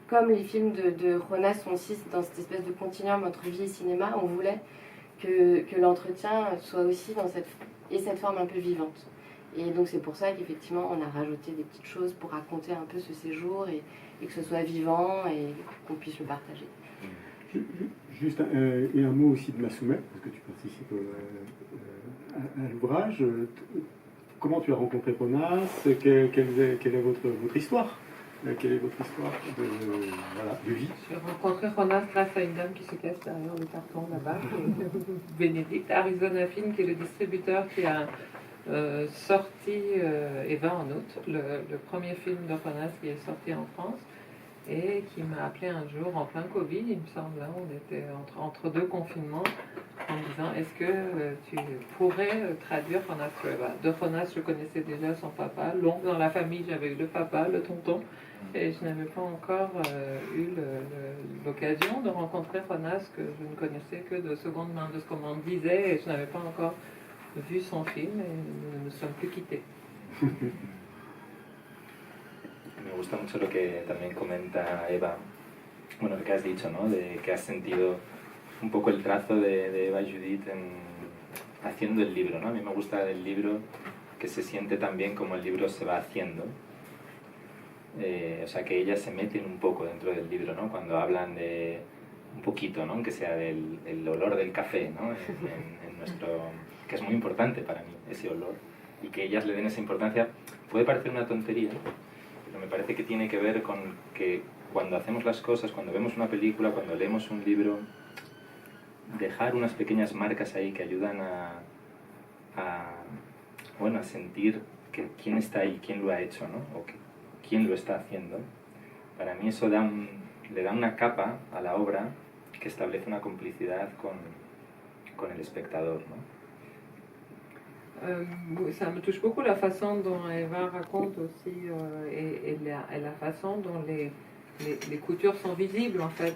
comme les films de Ronas sont aussi dans cette espèce de continuum entre vie et cinéma, on voulait que l'entretien soit aussi dans cette forme un peu vivante. Et donc c'est pour ça qu'effectivement on a rajouté des petites choses pour raconter un peu ce séjour, et que ce soit vivant et qu'on puisse le partager. Juste et un mot aussi de Massoumé, parce que tu participes à l'ouvrage. Comment tu as rencontré Ronas? Quelle est votre histoire? Quelle est votre histoire de vie? J'ai rencontré Ronas grâce à une dame qui se cache derrière le carton là-bas, Bénédicte Arizona Film, qui est le distributeur qui a sorti Eva en août, le premier film de Ronas qui est sorti en France, et qui m'a appelé un jour en plein Covid, il me semble, on était entre deux confinements, en me disant est-ce que tu pourrais traduire Ronas sur Eva. De Ronas, je connaissais déjà son papa, l'oncle dans la famille, j'avais eu le papa, le tonton, et je n'avais pas encore eu l'occasion de rencontrer Ronas, que je ne connaissais que de seconde main, de ce qu'on m'en disait, et je n'avais pas encore vu son film, et nous ne nous sommes plus quittés. Me gusta mucho lo que también comenta Eva, bueno, lo que has dicho, ¿no? De que has sentido un poco el trazo de Eva y Judith haciendo el libro, ¿no? A mí me gusta del libro que se siente también como el libro se va haciendo, o sea, que ellas se meten un poco dentro del libro, ¿no? Cuando hablan de un poquito, ¿no? Que sea el olor del café, ¿no? En nuestro, que es muy importante para mí, ese olor, y que ellas le den esa importancia. Puede parecer una tontería, pero me parece que tiene que ver con que cuando hacemos las cosas, cuando vemos una película, cuando leemos un libro, dejar unas pequeñas marcas ahí que ayudan a sentir que quién está ahí, quién lo ha hecho, ¿no? O quién lo está haciendo. Para mí eso le da una capa a la obra que establece una complicidad con el espectador, ¿no? Ça me touche beaucoup la façon dont Eva raconte aussi et la façon dont les coutures sont visibles en fait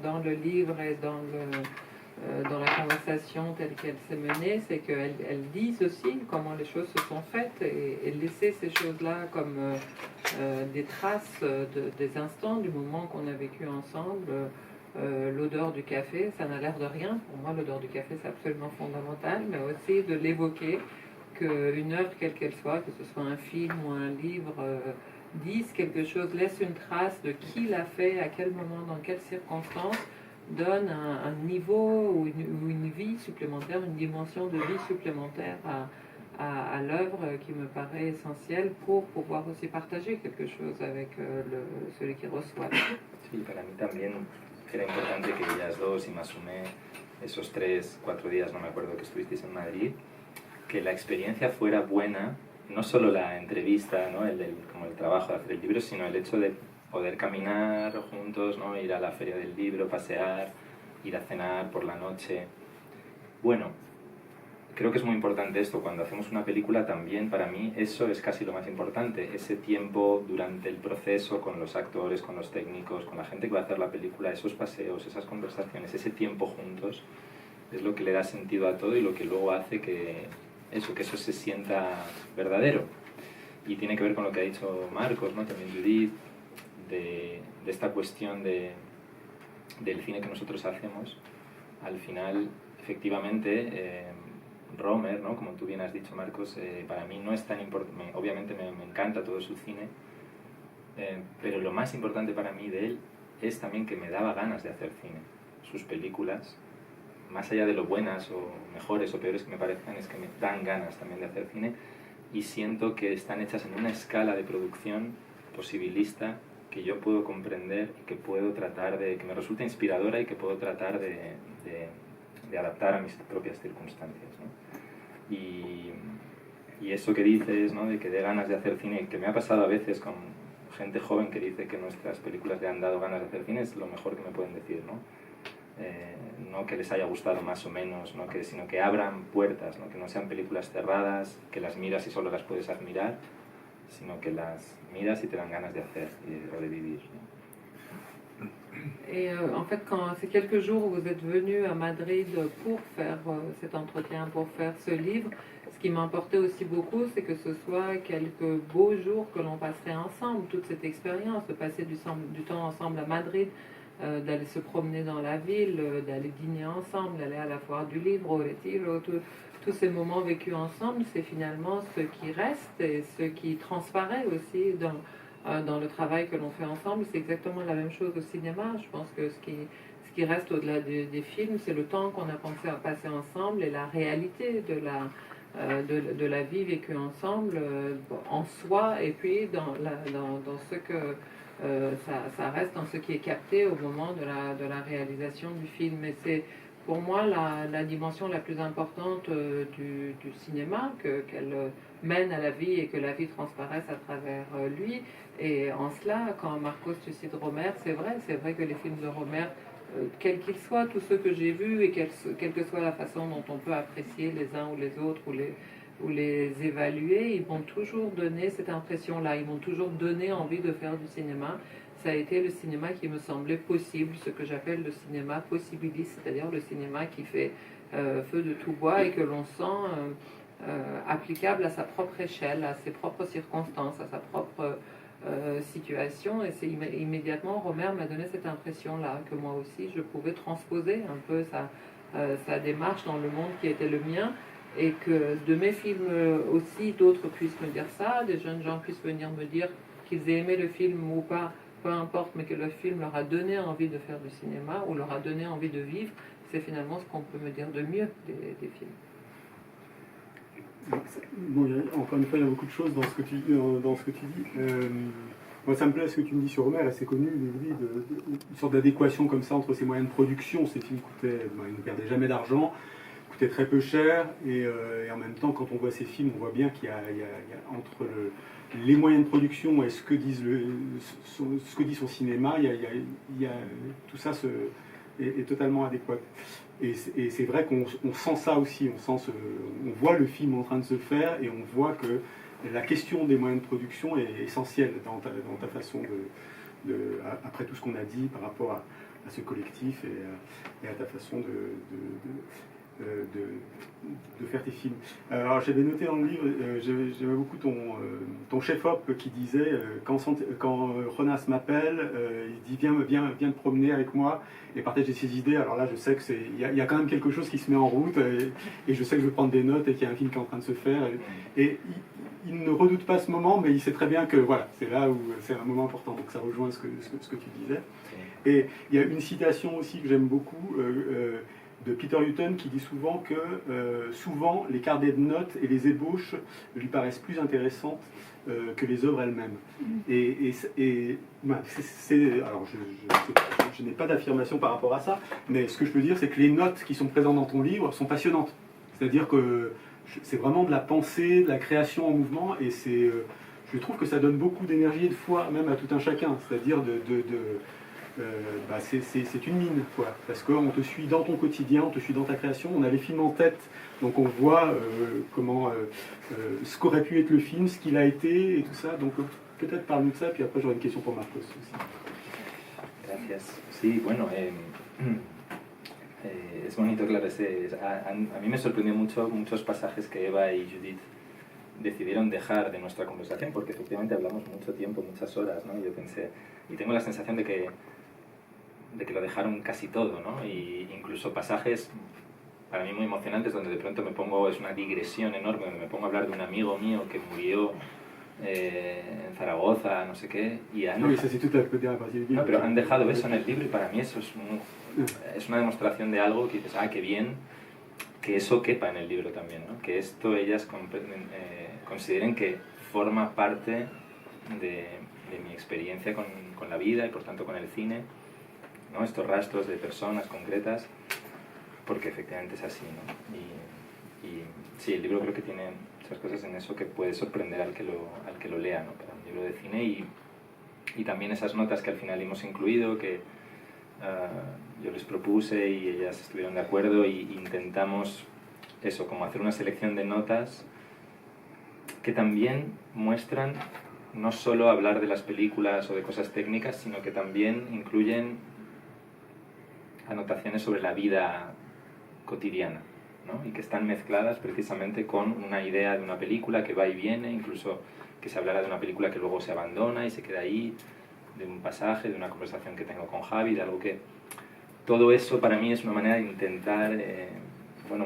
dans le livre et dans la conversation telle qu'elle s'est menée. C'est qu'elles disent aussi comment les choses se sont faites, et laisser ces choses-là comme des traces des instants, du moment qu'on a vécu ensemble. L'odeur du café, ça n'a l'air de rien. Pour moi, l'odeur du café, c'est absolument fondamental, mais aussi de l'évoquer, qu'une œuvre, quelle qu'elle soit, que ce soit un film ou un livre, dise quelque chose, laisse une trace de qui l'a fait, à quel moment, dans quelles circonstances, donne un niveau ou une vie supplémentaire, une dimension de vie supplémentaire à l'œuvre qui me paraît essentielle pour pouvoir aussi partager quelque chose avec celui qui reçoit. Sí, para mí también era importante que ellas dos, y me asumé esos 3, 4 días, no me acuerdo, que estuvisteis en Madrid, que la experiencia fuera buena, no solo la entrevista, ¿no? como el trabajo de hacer el libro, sino el hecho de poder caminar juntos, ¿no? Ir a la feria del libro, pasear, ir a cenar por la noche. Bueno, creo que es muy importante esto. Cuando hacemos una película también, para mí, eso es casi lo más importante. Ese tiempo durante el proceso con los actores, con los técnicos, con la gente que va a hacer la película, esos paseos, esas conversaciones, ese tiempo juntos, es lo que le da sentido a todo y lo que luego hace que eso se sienta verdadero. Y tiene que ver con lo que ha dicho Marcos, ¿no? También Judith, de esta cuestión del cine que nosotros hacemos. Al final, efectivamente, Romer, ¿no? Como tú bien has dicho, Marcos, para mí no es tan importante. Obviamente me encanta todo su cine, pero lo más importante para mí de él es también que me daba ganas de hacer cine. Sus películas, más allá de lo buenas o mejores o peores que me parezcan, es que me dan ganas también de hacer cine y siento que están hechas en una escala de producción posibilista que yo puedo comprender y que puedo tratar de, que me resulta inspiradora y que puedo tratar de adaptar a mis propias circunstancias, ¿no? Y eso que dices, ¿no? De que dé ganas de hacer cine, que me ha pasado a veces con gente joven que dice que nuestras películas le han dado ganas de hacer cine, es lo mejor que me pueden decir, ¿no? No que les haya gustado más o menos, ¿no? Sino que abran puertas, ¿no? Que no sean películas cerradas, que las miras y solo las puedes admirar, sino que las miras y te dan ganas de hacer o de vivir, ¿no? Et en fait, quand ces quelques jours où vous êtes venu à Madrid pour faire cet entretien, pour faire ce livre, ce qui m'importait aussi beaucoup, c'est que ce soit quelques beaux jours que l'on passerait ensemble, toute cette expérience, de passer du temps ensemble à Madrid, d'aller se promener dans la ville, d'aller dîner ensemble, d'aller à la foire du livre, au Retiro, tous ces moments vécus ensemble, c'est finalement ce qui reste et ce qui transparaît aussi dans le travail que l'on fait ensemble. C'est exactement la même chose au cinéma. Je pense que ce qui reste au-delà des films, c'est le temps qu'on a pensé à passer ensemble et la réalité de la vie vécue ensemble en soi et puis dans ce que ça reste dans ce qui est capté au moment de la réalisation du film. Et c'est pour moi la dimension la plus importante du cinéma, qu'elle mène à la vie et que la vie transparaisse à travers lui. Et en cela, quand Marcos, tu cites Romer, c'est vrai que les films de Romer, quels qu'ils soient, tous ceux que j'ai vus, et quelle que soit la façon dont on peut apprécier les uns ou les autres ou les évaluer, ils m'ont toujours donné cette impression-là, ils m'ont toujours donné envie de faire du cinéma. Ça a été le cinéma qui me semblait possible, ce que j'appelle le cinéma possibiliste, c'est-à-dire le cinéma qui fait feu de tout bois et que l'on sent applicable à sa propre échelle, à ses propres circonstances, à sa propre situation. Et c'est immédiatement, Romer m'a donné cette impression-là, que moi aussi je pouvais transposer un peu sa démarche dans le monde qui était le mien, et que de mes films aussi, d'autres puissent me dire ça, des jeunes gens puissent venir me dire qu'ils aient aimé le film ou pas, peu importe, mais que le film leur a donné envie de faire du cinéma ou leur a donné envie de vivre, c'est finalement ce qu'on peut me dire de mieux des films. Bon, encore une fois, il y a beaucoup de choses dans ce que tu dis. Moi, ça me plaît ce que tu me dis sur Romer, c'est connu, une sorte d'adéquation comme ça entre ses moyens de production. Ces films coûtaient, ils ne perdaient jamais d'argent, coûtaient très peu cher, et en même temps, quand on voit ces films, on voit bien qu'il y a entre les moyens de production et ce que dit son cinéma, tout ça est totalement adéquat. Et c'est vrai qu'on sent ça aussi, on voit le film en train de se faire et on voit que la question des moyens de production est essentielle dans ta façon après tout ce qu'on a dit par rapport à ce collectif et à ta façon de faire tes films. Alors j'avais noté dans le livre, j'aimais beaucoup ton chef-op qui disait quand Jonas m'appelle, il dit viens te promener avec moi et partager ses idées. Alors là je sais que il y a quand même quelque chose qui se met en route et je sais que je vais prendre des notes et qu'il y a un film qui est en train de se faire et il ne redoute pas ce moment, mais il sait très bien que voilà, c'est là où c'est un moment important, donc ça rejoint ce que tu disais. Et il y a une citation aussi que j'aime beaucoup de Peter Hutton qui dit souvent que souvent les carnets de notes et les ébauches lui paraissent plus intéressantes que les œuvres elles-mêmes. Alors je n'ai pas d'affirmation par rapport à ça, mais ce que je peux dire, c'est que les notes qui sont présentes dans ton livre sont passionnantes. C'est-à-dire que c'est vraiment de la pensée, de la création en mouvement, et je trouve que ça donne beaucoup d'énergie et de foi même à tout un chacun. C'est-à-dire c'est une mine, quoi, parce qu'on te suit dans ton quotidien, on te suit dans ta création, on a les films en tête, donc on voit ce qu'aurait pu être le film, ce qu'il a été et tout ça, donc peut-être parle-nous de ça, puis après j'aurai une question pour Marcos aussi. Gracias. Sí, bueno, es bonito, claro, a mí me sorprendió mucho muchos pasajes que Eva y Judith decidieron dejar de nuestra conversación, porque efectivamente hablamos mucho tiempo, muchas horas, ¿no? Yo pensé, y tengo la sensación de que lo dejaron casi todo, ¿no? Y incluso pasajes para mí muy emocionantes donde de pronto es una digresión enorme, donde me pongo a hablar de un amigo mío que murió en Zaragoza, no sé qué, y pero han dejado eso en el libro, y para mí eso es una demostración de algo que dices, qué bien que eso quepa en el libro también, ¿no? Que esto ellas consideren que forma parte de mi experiencia con la vida y por tanto con el cine, ¿no? Estos rastros de personas concretas, porque efectivamente es así, ¿no? Y sí, el libro creo que tiene muchas cosas en eso que puede sorprender al que lo lea, ¿no? Para un libro de cine, y también esas notas que al final hemos incluido, que yo les propuse y ellas estuvieron de acuerdo, y intentamos eso, como hacer una selección de notas que también muestran no solo hablar de las películas o de cosas técnicas, sino que también incluyen anotaciones sobre la vida cotidiana, ¿no? Y que están mezcladas precisamente con una idea de una película que va y viene, incluso que se hablará de una película que luego se abandona y se queda ahí, de un pasaje, de una conversación que tengo con Javi, de algo que... Todo eso para mí es una manera de intentar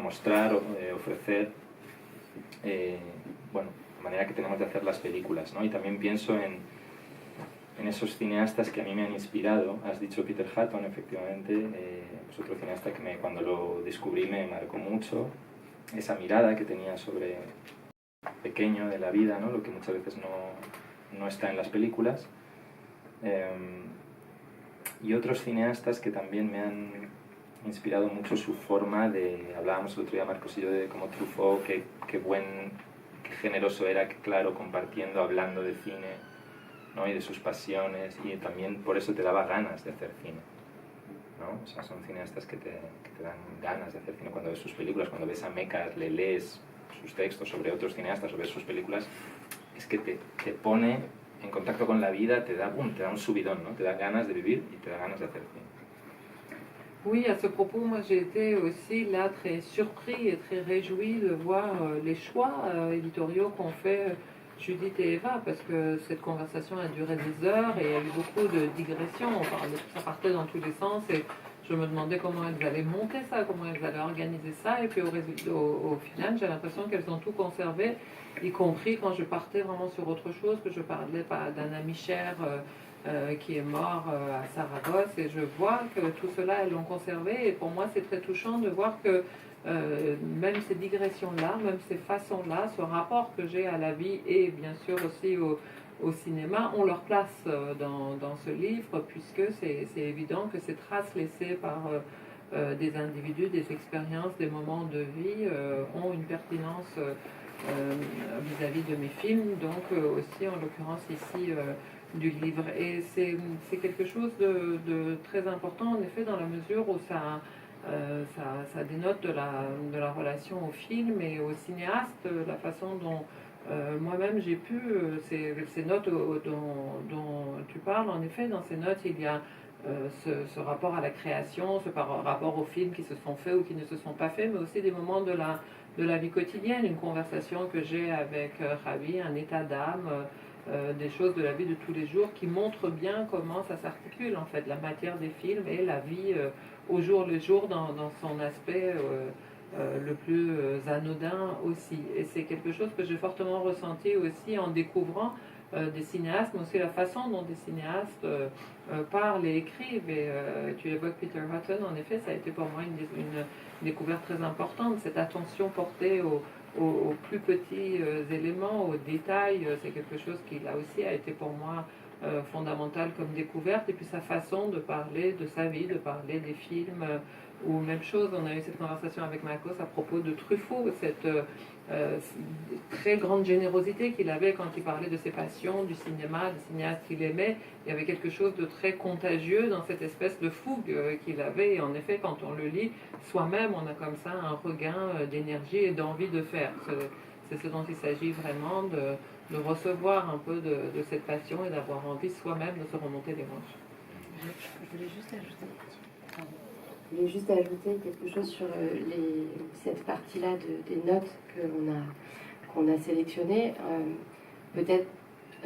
mostrar, ofrecer, la manera que tenemos de hacer las películas, ¿no? Y también pienso en esos cineastas que a mí me han inspirado. Has dicho Peter Hutton, efectivamente, es otro cineasta que cuando lo descubrí me marcó mucho, esa mirada que tenía sobre pequeño de la vida, ¿no? Lo que muchas veces no está en las películas. Y otros cineastas que también me han inspirado mucho su forma de... Hablábamos el otro día, Marcos y yo, de cómo Truffaut, qué generoso era, qué claro, compartiendo, hablando de cine, ¿no? Y de sus pasiones, y también por eso te daba ganas de hacer cine, ¿no? O sea, son cineastas que te dan ganas de hacer cine cuando ves sus películas, cuando ves a Mekas, le lees sus textos sobre otros cineastas o ves sus películas, es que te pone en contacto con la vida, te da un subidón, ¿no? Te da ganas de vivir y te da ganas de hacer cine. Oui, à ce propos, moi j'ai été aussi là très surpris et très réjoui de voir les choix éditoriaux qu'ont fait Judith et Eva, parce que cette conversation a duré des heures et il y a eu beaucoup de digressions, ça partait dans tous les sens, et je me demandais comment elles allaient monter ça, comment elles allaient organiser ça, et puis au final j'ai l'impression qu'elles ont tout conservé, y compris quand je partais vraiment sur autre chose, que je parlais d'un ami cher qui est mort à Saragosse, et je vois que tout cela elles l'ont conservé, et pour moi c'est très touchant de voir que même ces digressions-là, même ces façons-là, ce rapport que j'ai à la vie et bien sûr aussi au cinéma, ont leur place dans ce livre, puisque c'est évident que ces traces laissées par des individus, des expériences, des moments de vie ont une pertinence vis-à-vis de mes films, donc aussi en l'occurrence ici du livre. Et c'est quelque chose de très important en effet, dans la mesure où ça dénote de la relation au film et au cinéaste, la façon dont moi-même j'ai pu, ces notes dont tu parles, en effet, dans ces notes il y a ce rapport à la création, ce rapport aux films qui se sont faits ou qui ne se sont pas faits, mais aussi des moments de la vie quotidienne, une conversation que j'ai avec Javi, un état d'âme, des choses de la vie de tous les jours qui montrent bien comment ça s'articule, en fait, la matière des films et la vie au jour le jour dans son aspect le plus anodin aussi. Et c'est quelque chose que j'ai fortement ressenti aussi en découvrant des cinéastes, mais aussi la façon dont des cinéastes parlent et écrivent. Et tu évoques Peter Hutton, en effet, ça a été pour moi une découverte très importante, cette attention portée aux plus petits éléments, aux détails. C'est quelque chose qui, là aussi, a été pour moi fondamental comme découverte. Et puis sa façon de parler de sa vie, de parler des films, ou même chose, on a eu cette conversation avec Marcos à propos de Truffaut, cette très grande générosité qu'il avait quand il parlait de ses passions, du cinéma, des cinéastes qu'il aimait. Il y avait quelque chose de très contagieux dans cette espèce de fougue qu'il avait. Et en effet, quand on le lit, soi-même, on a comme ça un regain d'énergie et d'envie de faire. C'est ce dont il s'agit vraiment, de recevoir un peu de cette passion et d'avoir envie soi-même de se remonter les manches. Je voulais juste ajouter quelque chose sur cette partie-là des notes qu'on a sélectionnées. Peut-être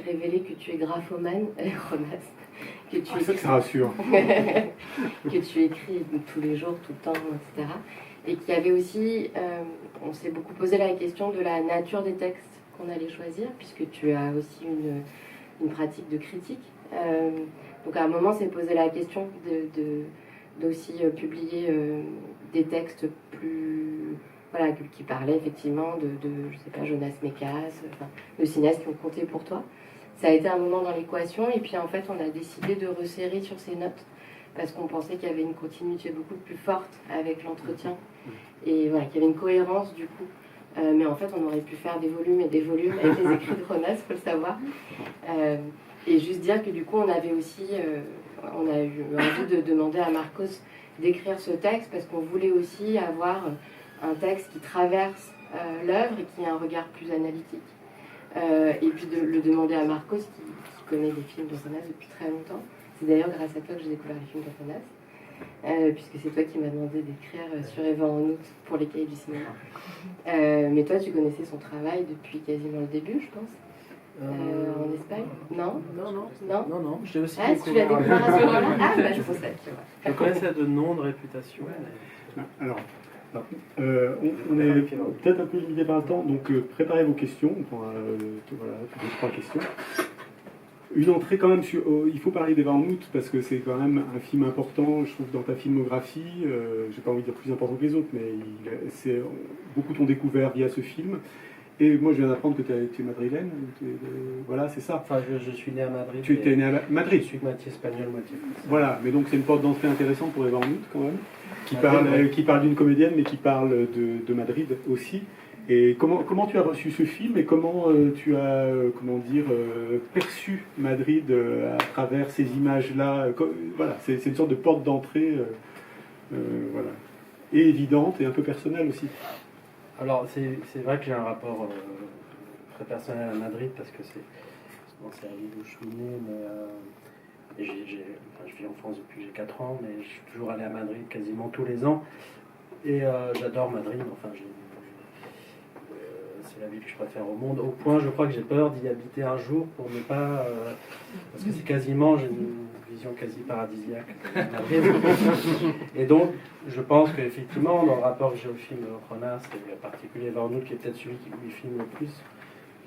révéler que tu es graphomane, Ronas, que tu ça rassure. que tu écris tous les jours, tout le temps, etc. Et qu'il y avait aussi, on s'est beaucoup posé la question de la nature des textes qu'on allait choisir, puisque tu as aussi une pratique de critique. Donc à un moment, c'est posé la question d'aussi publier des textes plus... Voilà, qui parlaient effectivement de je sais pas, Jonas Mekas, de cinéastes qui ont compté pour toi. Ça a été un moment dans l'équation, et puis en fait, on a décidé de resserrer sur ces notes, parce qu'on pensait qu'il y avait une continuité beaucoup plus forte avec l'entretien, et voilà, qu'il y avait une cohérence du coup. Mais en fait, on aurait pu faire des volumes et des volumes avec les écrits de Ronas, il faut le savoir. Et juste dire que du coup, on avait aussi, on a eu envie de demander à Marcos d'écrire ce texte, parce qu'on voulait aussi avoir un texte qui traverse l'œuvre et qui a un regard plus analytique. Et puis de le demander à Marcos, qui connaît les films de Ronas depuis très longtemps. C'est d'ailleurs grâce à toi que j'ai découvert les films de Ronas, puisque c'est toi qui m'as demandé d'écrire sur Eva en août pour les cahiers du cinéma. Mais toi, tu connaissais son travail depuis quasiment le début, je pense. En Espagne? Non? Non, je l'ai aussi Ah, tu l'as découvert à ce moment-là? Ah, bah je pensais, tu vois. Je connaissais de nom, de réputation. Alors, on est peut-être un peu limité par le temps, donc préparez vos questions. On prend voilà, 2-3 questions. Une entrée quand même sur... il faut parler d'Eva en août, parce que c'est quand même un film important, je trouve, dans ta filmographie. J'ai pas envie de dire plus important que les autres, mais beaucoup t'ont découvert via ce film. Et moi, je viens d'apprendre que tu es madrilène. Voilà, c'est ça. Enfin, je suis né à Madrid. Tu étais né à Madrid. Je suis moitié espagnol, moitié français. Voilà, mais donc c'est une porte d'entrée intéressante pour Eva en août, quand même, qui parle d'une comédienne, mais qui parle de Madrid aussi. Et comment tu as reçu ce film et comment tu as perçu Madrid à travers ces images-là. Voilà, c'est une sorte de porte d'entrée voilà, et évidente et un peu personnelle aussi. Alors c'est vrai que j'ai un rapport très personnel à Madrid, parce que c'est la ville où je suis né, mais je vis en France depuis que j'ai 4 ans, mais je suis toujours allé à Madrid quasiment tous les ans. Et j'adore Madrid, enfin c'est la ville que je préfère au monde, au point je crois que j'ai peur d'y habiter un jour pour ne pas... parce que c'est quasiment, j'ai une vision quasi paradisiaque de Madrid. Et donc je pense qu'effectivement dans le rapport que j'ai au film Ronas, et en particulier Eva en août, qui est peut-être celui qui lui filme le plus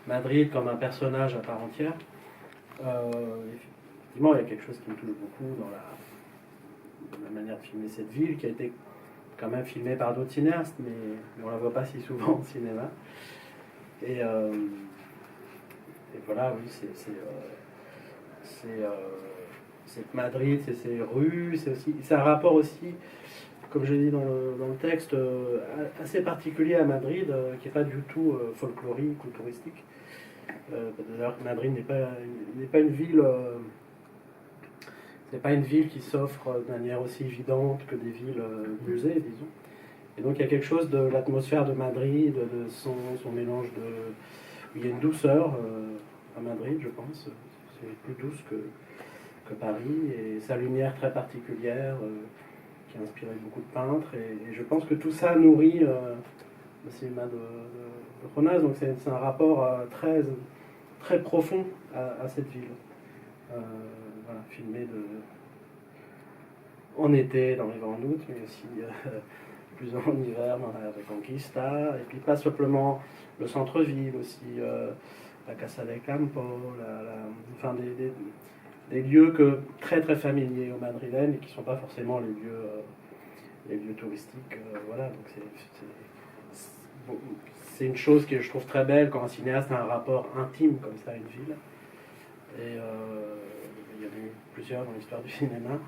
Madrid comme un personnage à part entière, effectivement il y a quelque chose qui me touche beaucoup dans la manière de filmer cette ville, qui a été quand même filmée par d'autres cinéastes, mais on la voit pas si souvent au cinéma. Et voilà, oui, c'est Madrid, c'est ses rues, c'est un rapport aussi, comme je dis dans le texte, assez particulier à Madrid, qui n'est pas du tout folklorique ou touristique. D'ailleurs, Madrid n'est pas une ville... c'est pas une ville qui s'offre de manière aussi évidente que des villes musées, disons. Et donc il y a quelque chose de l'atmosphère de Madrid, de son mélange de... Il y a une douceur à Madrid, je pense. C'est plus douce que Paris, et sa lumière très particulière qui a inspiré beaucoup de peintres. Et je pense que tout ça nourrit le cinéma de Ronas. Donc c'est un rapport très, très profond à cette ville. Voilà, filmé en été dans les vents en août, mais aussi plus en hiver dans la Reconquista, et puis pas simplement le centre-ville, aussi la Casa del Campo, enfin des lieux très très familiers aux madrilènes et qui ne sont pas forcément les lieux touristiques. Voilà, donc c'est une chose que je trouve très belle quand un cinéaste a un rapport intime comme ça à une ville. Et il y en a eu plusieurs dans l'histoire du cinéma.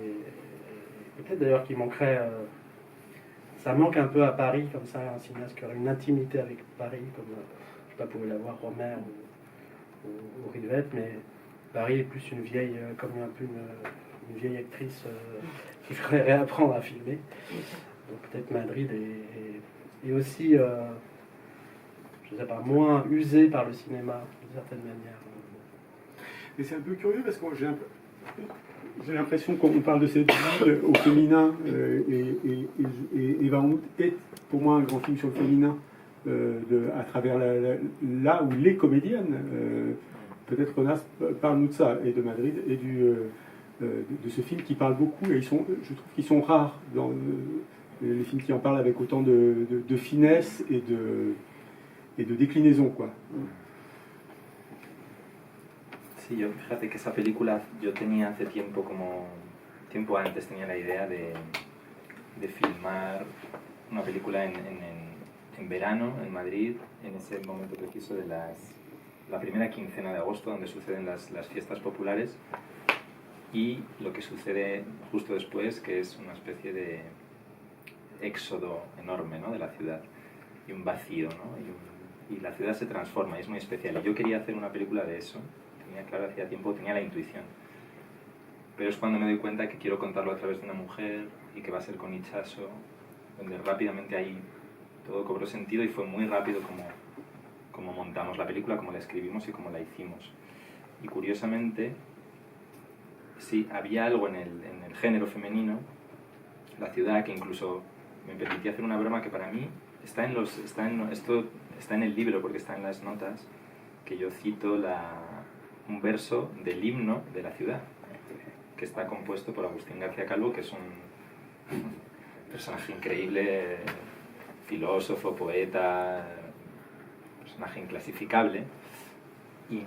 Et peut-être d'ailleurs qu'il manquerait... ça manque un peu à Paris, comme ça, un cinéaste qui aurait une intimité avec Paris, comme, je sais pas, pouvait l'avoir Romer ou Rivette, mais Paris est plus une vieille, comme un peu une vieille actrice qui ferait réapprendre à filmer. Donc peut-être Madrid est aussi, je sais pas, moins usé par le cinéma, d'une certaine manière. Mais c'est un peu curieux parce que j'ai l'impression qu'on parle de cette ville au féminin et Eva en Août est pour moi un grand film sur le féminin à travers là où les comédiennes. Peut-être Renas, parle-nous de ça et de Madrid et de ce film qui parle beaucoup et je trouve qu'ils sont rares dans les films qui en parlent avec autant de finesse et de déclinaison, quoi. Sí, yo fíjate que esa película yo tenía hace tiempo antes tenía la idea de filmar una película en verano en Madrid, en ese momento preciso de la primera quincena de agosto, donde suceden las fiestas populares, y lo que sucede justo después, que es una especie de éxodo enorme, ¿no?, de la ciudad y un vacío, ¿no? Y la ciudad se transforma y es muy especial. Y yo quería hacer una película de eso. Claro, hacía tiempo tenía la intuición, pero es cuando me doy cuenta que quiero contarlo a través de una mujer y que va a ser con Itxaso, donde rápidamente ahí todo cobró sentido y fue muy rápido como montamos la película, como la escribimos y como la hicimos. Y curiosamente, sí, había algo en el género femenino, la ciudad, que incluso me permitía hacer una broma que para mí está en el libro porque está en las notas, que yo cito un verso del himno de la ciudad, que está compuesto por Agustín García Calvo, que es un personaje increíble, filósofo, poeta, personaje inclasificable, y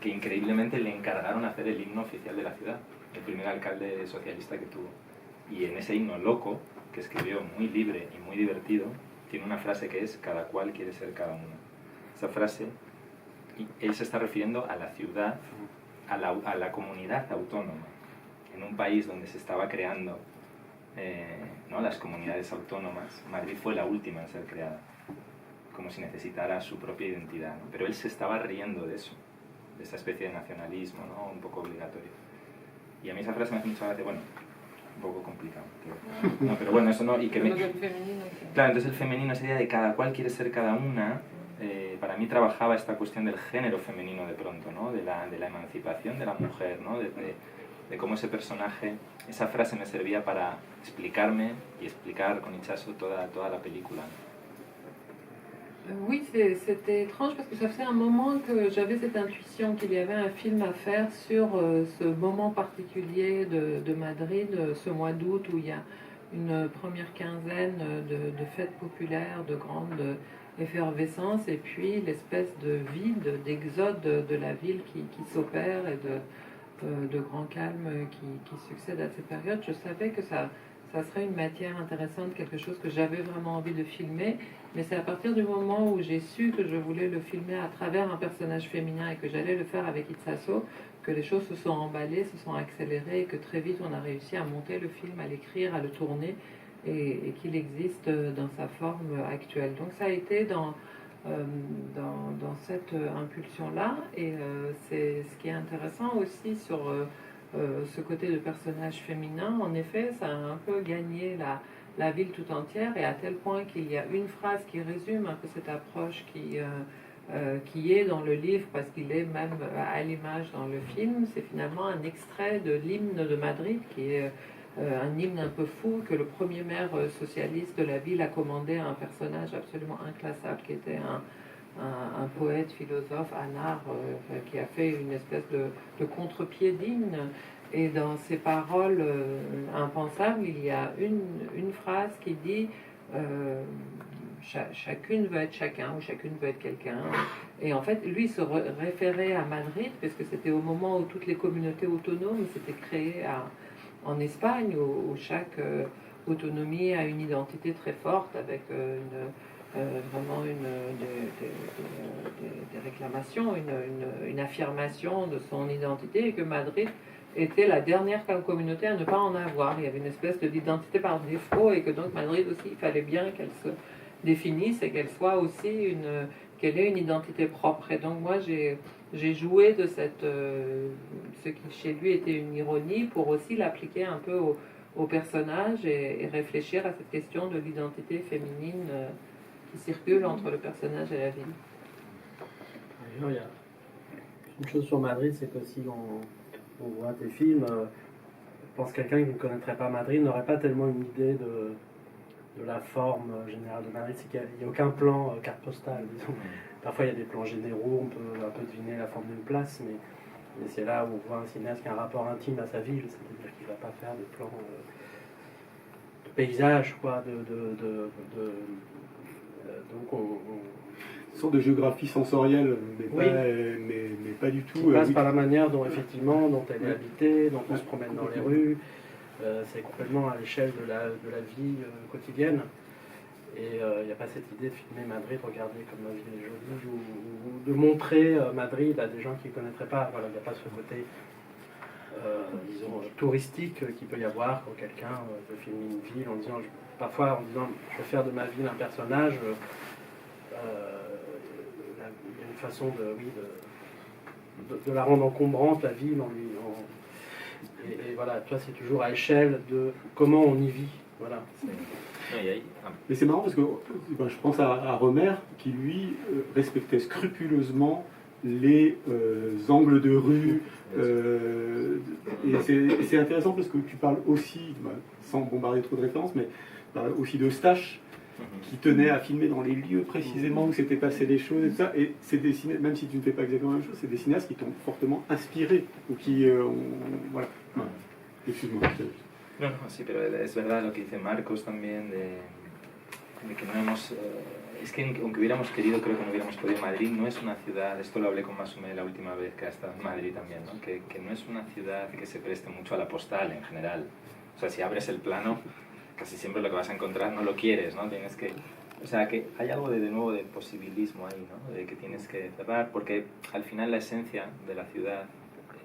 que increíblemente le encargaron hacer el himno oficial de la ciudad, el primer alcalde socialista que tuvo. Y en ese himno loco, que escribió muy libre y muy divertido, tiene una frase que es: cada cual quiere ser cada uno. Esa frase, y él se está refiriendo a la ciudad, a la comunidad autónoma, en un país donde se estaba creando ¿no?, las comunidades autónomas. Madrid fue la última en ser creada, como si necesitara su propia identidad, ¿no? Pero él se estaba riendo de eso, de esa especie de nacionalismo, ¿no?, un poco obligatorio. Y a mí esa frase me hace mucha gracia, bueno, un poco complicado, pero bueno, eso no, y que claro, entonces el femenino, esa idea de cada cual quiere ser cada una, para mí trabajaba esta cuestión del género femenino de pronto, ¿no?, de la emancipación de la mujer, ¿no?, de cómo ese personaje, esa frase me servía para explicarme y explicar con Itxaso toda la película. Oui, c'était étrange parce que ça faisait un moment que j'avais cette intuition qu'il y avait un film à faire sur ce moment particulier de Madrid, ce mois d'août où il y a une première quinzaine de fêtes populaires, de grande effervescence, et puis l'espèce de vide, d'exode de la ville qui s'opère et de grand calme qui succède à cette période. Je savais que ça serait une matière intéressante, quelque chose que j'avais vraiment envie de filmer, mais c'est à partir du moment où j'ai su que je voulais le filmer à travers un personnage féminin et que j'allais le faire avec Itxaso, que les choses se sont emballées, se sont accélérées, et que très vite on a réussi à monter le film, à l'écrire, à le tourner, et qu'il existe dans sa forme actuelle. Donc ça a été dans cette impulsion-là, et c'est ce qui est intéressant aussi sur ce côté de personnage féminin. En effet, ça a un peu gagné la ville tout entière, et à tel point qu'il y a une phrase qui résume un peu cette approche qui est dans le livre, parce qu'il est même à l'image dans le film. C'est finalement un extrait de l'hymne de Madrid, qui est un hymne un peu fou que le premier maire socialiste de la ville a commandé à un personnage absolument inclassable, qui était un poète, philosophe, anard, qui a fait une espèce de contre-pied d'hymne. Et dans ces paroles impensables, il y a une phrase qui dit je chacune veut être chacun ou chacune veut être quelqu'un. Et en fait, lui se référait à Madrid, parce que c'était au moment où toutes les communautés autonomes s'étaient créées en Espagne, où chaque autonomie a une identité très forte, avec vraiment des réclamations, une affirmation de son identité, et que Madrid était la dernière communauté à ne pas en avoir. Il y avait une espèce d'identité par défaut, et que donc Madrid aussi, il fallait bien qu'elle se définisse et qu'elle soit aussi qu'elle ait une identité propre. Et donc moi j'ai joué de ce qui chez lui était une ironie, pour aussi l'appliquer un peu au personnage, et réfléchir à cette question de l'identité féminine qui circule entre le personnage et la ville. D'ailleurs, il y a une chose sur Madrid, c'est que si on voit tes films, je pense que quelqu'un qui ne connaîtrait pas Madrid n'aurait pas tellement une idée de la forme générale de Madrid. C'est qu'il n'y a aucun plan carte postale, disons. Parfois il y a des plans généraux, on peut un peu deviner la forme d'une place, mais c'est là où on voit un cinéaste qui a un rapport intime à sa ville, c'est-à-dire qu'il ne va pas faire des plans de paysage, quoi, donc Une sorte de géographie sensorielle, mais, Oui. mais pas du tout. qui passe oui. par la manière dont effectivement, dont elle est habitée, dont on se promène dans les rues. C'est complètement à l'échelle de la vie quotidienne. Et il n'y a pas cette idée de filmer Madrid, regarder comme la ville est jolie, ou de montrer Madrid à des gens qui ne connaîtraient pas. Voilà, il n'y a pas ce côté, disons, touristique qu'il peut y avoir quand quelqu'un veut filmer une ville en disant, parfois en disant, je vais faire de ma ville un personnage. Il y a une façon de la rendre encombrante, la ville, et voilà, toi c'est toujours à échelle de comment on y vit. Voilà. Mais c'est marrant parce que je pense à Romer qui lui respectait scrupuleusement les angles de rue. Et c'est intéressant parce que tu parles aussi, sans bombarder trop de références, mais aussi de Stache, qui tenait à filmer dans les lieux précisément où s'étaient passées les choses et tout ça. Et c'est des cinéastes, même si tu ne fais pas exactement la même chose, c'est des cinéastes qui t'ont fortement inspiré ou qui voilà. Excuse-moi. No, sí, pero es verdad lo que dice Marcos también de que no hemos... es que aunque hubiéramos querido, creo que no hubiéramos podido. Madrid no es una ciudad, esto lo hablé con Masume la última vez que ha estado en Madrid también, ¿no? Que no es una ciudad que se preste mucho a la postal en general. O sea, si abres el plano, casi siempre lo que vas a encontrar no lo quieres, ¿no? Tienes que... O sea, que hay algo de nuevo de posibilismo ahí, ¿no? De que tienes que cerrar, porque al final la esencia de la ciudad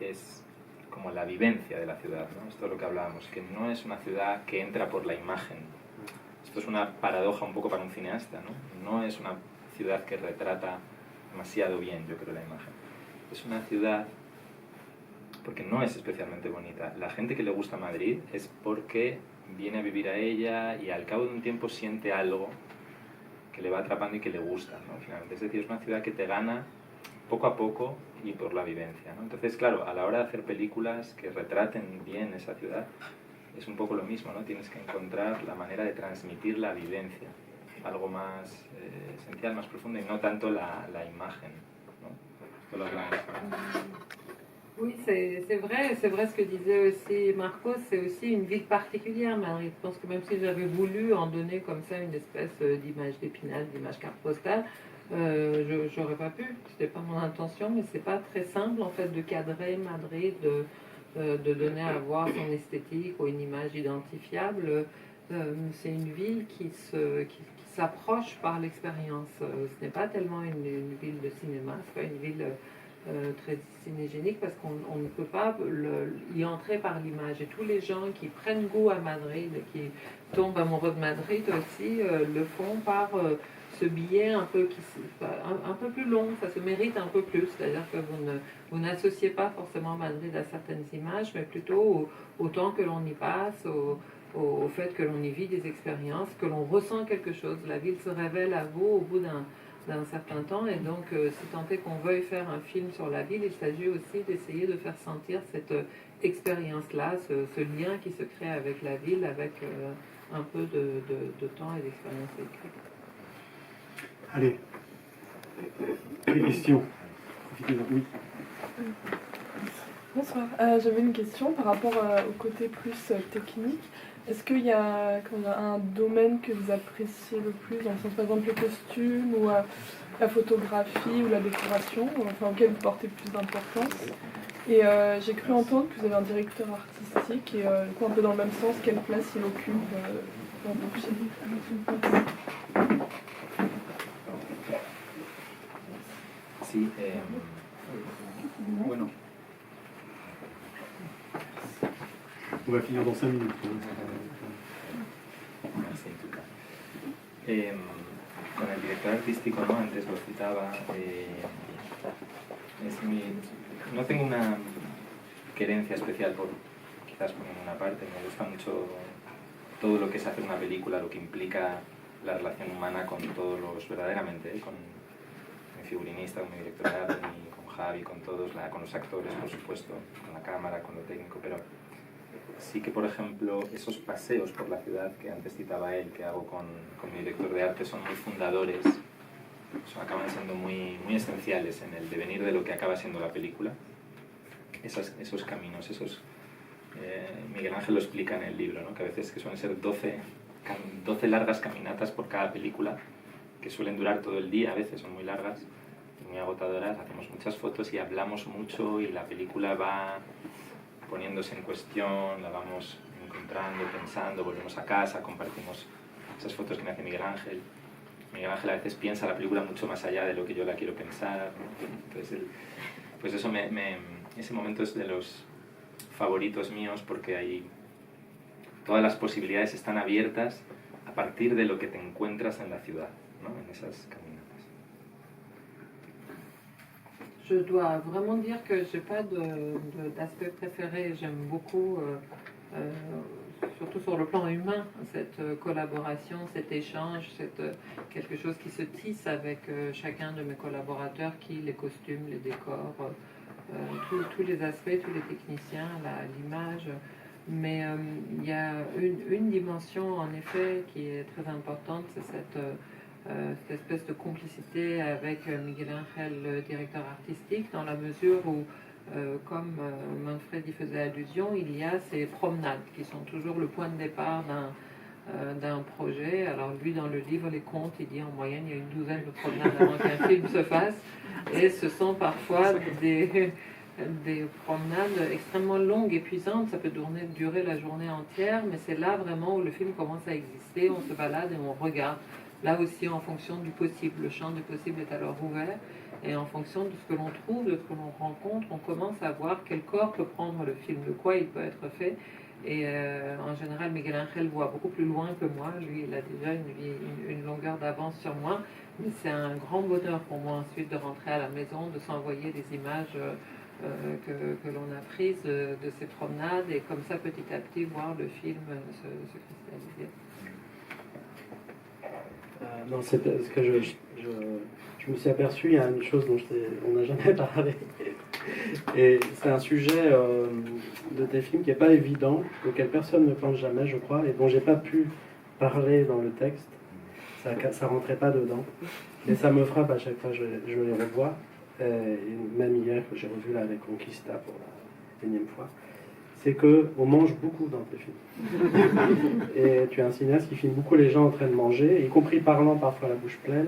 es como la vivencia de la ciudad, ¿no? Esto es lo que hablábamos, que no es una ciudad que entra por la imagen. Esto es una paradoja un poco para un cineasta, ¿no? No es una ciudad que retrata demasiado bien, yo creo, la imagen. Es una ciudad porque no es especialmente bonita. La gente que le gusta Madrid es porque viene a vivir a ella y al cabo de un tiempo siente algo que le va atrapando y que le gusta, ¿no? Finalmente, es decir, es una ciudad que te gana poco a poco y por la vivencia, ¿no? Entonces, claro, a la hora de hacer películas que retraten bien esa ciudad, es un poco lo mismo, ¿no? Tienes que encontrar la manera de transmitir la vivencia, algo más esencial, más profundo, y no tanto la imagen, ¿no? Esto lo hablamos. Oui, c'est vrai ce que disait aussi Marcos, c'est aussi une ville particulière, Madrid. Je pense que même si j'avais voulu en donner comme ça une espèce d'image d'Épinal, d'image carte postale, j'aurais pas pu, c'était pas mon intention, mais c'est pas très simple en fait de cadrer Madrid, de donner à voir son esthétique ou une image identifiable. C'est une ville qui s'approche par l'expérience. Ce n'est pas tellement une ville de cinéma, c'est pas une ville très cinégénique parce qu'on ne peut pas y entrer par l'image. Et tous les gens qui prennent goût à Madrid, qui tombent amoureux de Madrid aussi, le font par ce billet un peu plus long, ça se mérite un peu plus, c'est-à-dire que vous n'associez pas forcément Madrid à certaines images, mais plutôt au temps que l'on y passe, au fait que l'on y vit des expériences, que l'on ressent quelque chose. La ville se révèle à vous au bout d'un certain temps, et donc si tant est qu'on veuille faire un film sur la ville, il s'agit aussi d'essayer de faire sentir cette expérience-là, ce lien qui se crée avec la ville, avec un peu de temps et d'expérience écrite. Allez, des questions. Oui. Bonsoir. J'avais une question par rapport au côté plus technique. Est-ce qu'il y a un domaine que vous appréciez le plus, dans le sens par exemple le costume ou la photographie ou la décoration, enfin auquel vous portez plus d'importance? Et j'ai cru entendre que vous avez un directeur artistique et du coup un peu dans le même sens, quelle place il occupe dans vos films? Sí, Bueno. On va finir dans 5 minutes. Con el director artístico, ¿no? Antes lo citaba. No tengo una querencia especial por, quizás por ninguna parte. Me gusta mucho todo lo que es hacer una película, lo que implica la relación humana con todos los, verdaderamente, con mi figurinista, con mi director de arte, con Javi, con todos, con los actores, por supuesto, con la cámara, con lo técnico, pero sí que, por ejemplo, esos paseos por la ciudad que antes citaba él, que hago con mi director de arte, son muy fundadores, acaban siendo muy, muy esenciales en el devenir de lo que acaba siendo la película. Esos caminos, Miguel Ángel lo explica en el libro, ¿no? Que a veces que suelen ser 12 largas caminatas por cada película, que suelen durar todo el día, a veces son muy largas, muy agotadoras, hacemos muchas fotos y hablamos mucho y la película va poniéndose en cuestión, la vamos encontrando, pensando, volvemos a casa, compartimos esas fotos que me hace Miguel Ángel. Miguel Ángel a veces piensa la película mucho más allá de lo que yo la quiero pensar, ¿no? Entonces, pues eso ese momento es de los favoritos míos porque ahí todas las posibilidades están abiertas a partir de lo que te encuentras en la ciudad, ¿no? En esas caminatas. Je dois vraiment dire que je n'ai pas d'aspect préféré. J'aime beaucoup, surtout sur le plan humain, cette collaboration, cet échange, quelque chose qui se tisse avec chacun de mes collaborateurs, les costumes, les décors, tous les aspects, tous les techniciens, l'image. Mais il y a une dimension, en effet, qui est très importante, c'est cette espèce de complicité avec Miguel Ángel, le directeur artistique, dans la mesure où, comme Manfred y faisait allusion, il y a ces promenades qui sont toujours le point de départ d'un projet. Alors lui, dans le livre Les Contes, il dit en moyenne il y a une douzaine de promenades avant qu'un film se fasse, et ce sont parfois des promenades extrêmement longues, épuisantes, ça peut durer la journée entière, mais c'est là vraiment où le film commence à exister, on se balade et on regarde. Là aussi, en fonction du possible, le champ du possible est alors ouvert, et en fonction de ce que l'on trouve, de ce que l'on rencontre, on commence à voir quel corps peut prendre le film, de quoi il peut être fait. Et en général, Miguel Ángel voit beaucoup plus loin que moi. Lui, il a déjà une longueur d'avance sur moi, mais c'est un grand bonheur pour moi ensuite de rentrer à la maison, de s'envoyer des images que l'on a prises de ces promenades, et comme ça, petit à petit, voir le film se cristalliser. Non, c'est parce que je me suis aperçu, il y a une chose dont on n'a jamais parlé. Et c'est un sujet de tes films qui n'est pas évident, auquel personne ne pense jamais, je crois, et dont j'ai pas pu parler dans le texte. Ça rentrait pas dedans. Et ça me frappe à chaque fois que je les revois. Et même hier, que j'ai revu là avec Conquista pour la énième fois. C'est qu'on mange beaucoup dans tes films. Et tu es un cinéaste qui filme beaucoup les gens en train de manger, y compris parlant parfois la bouche pleine,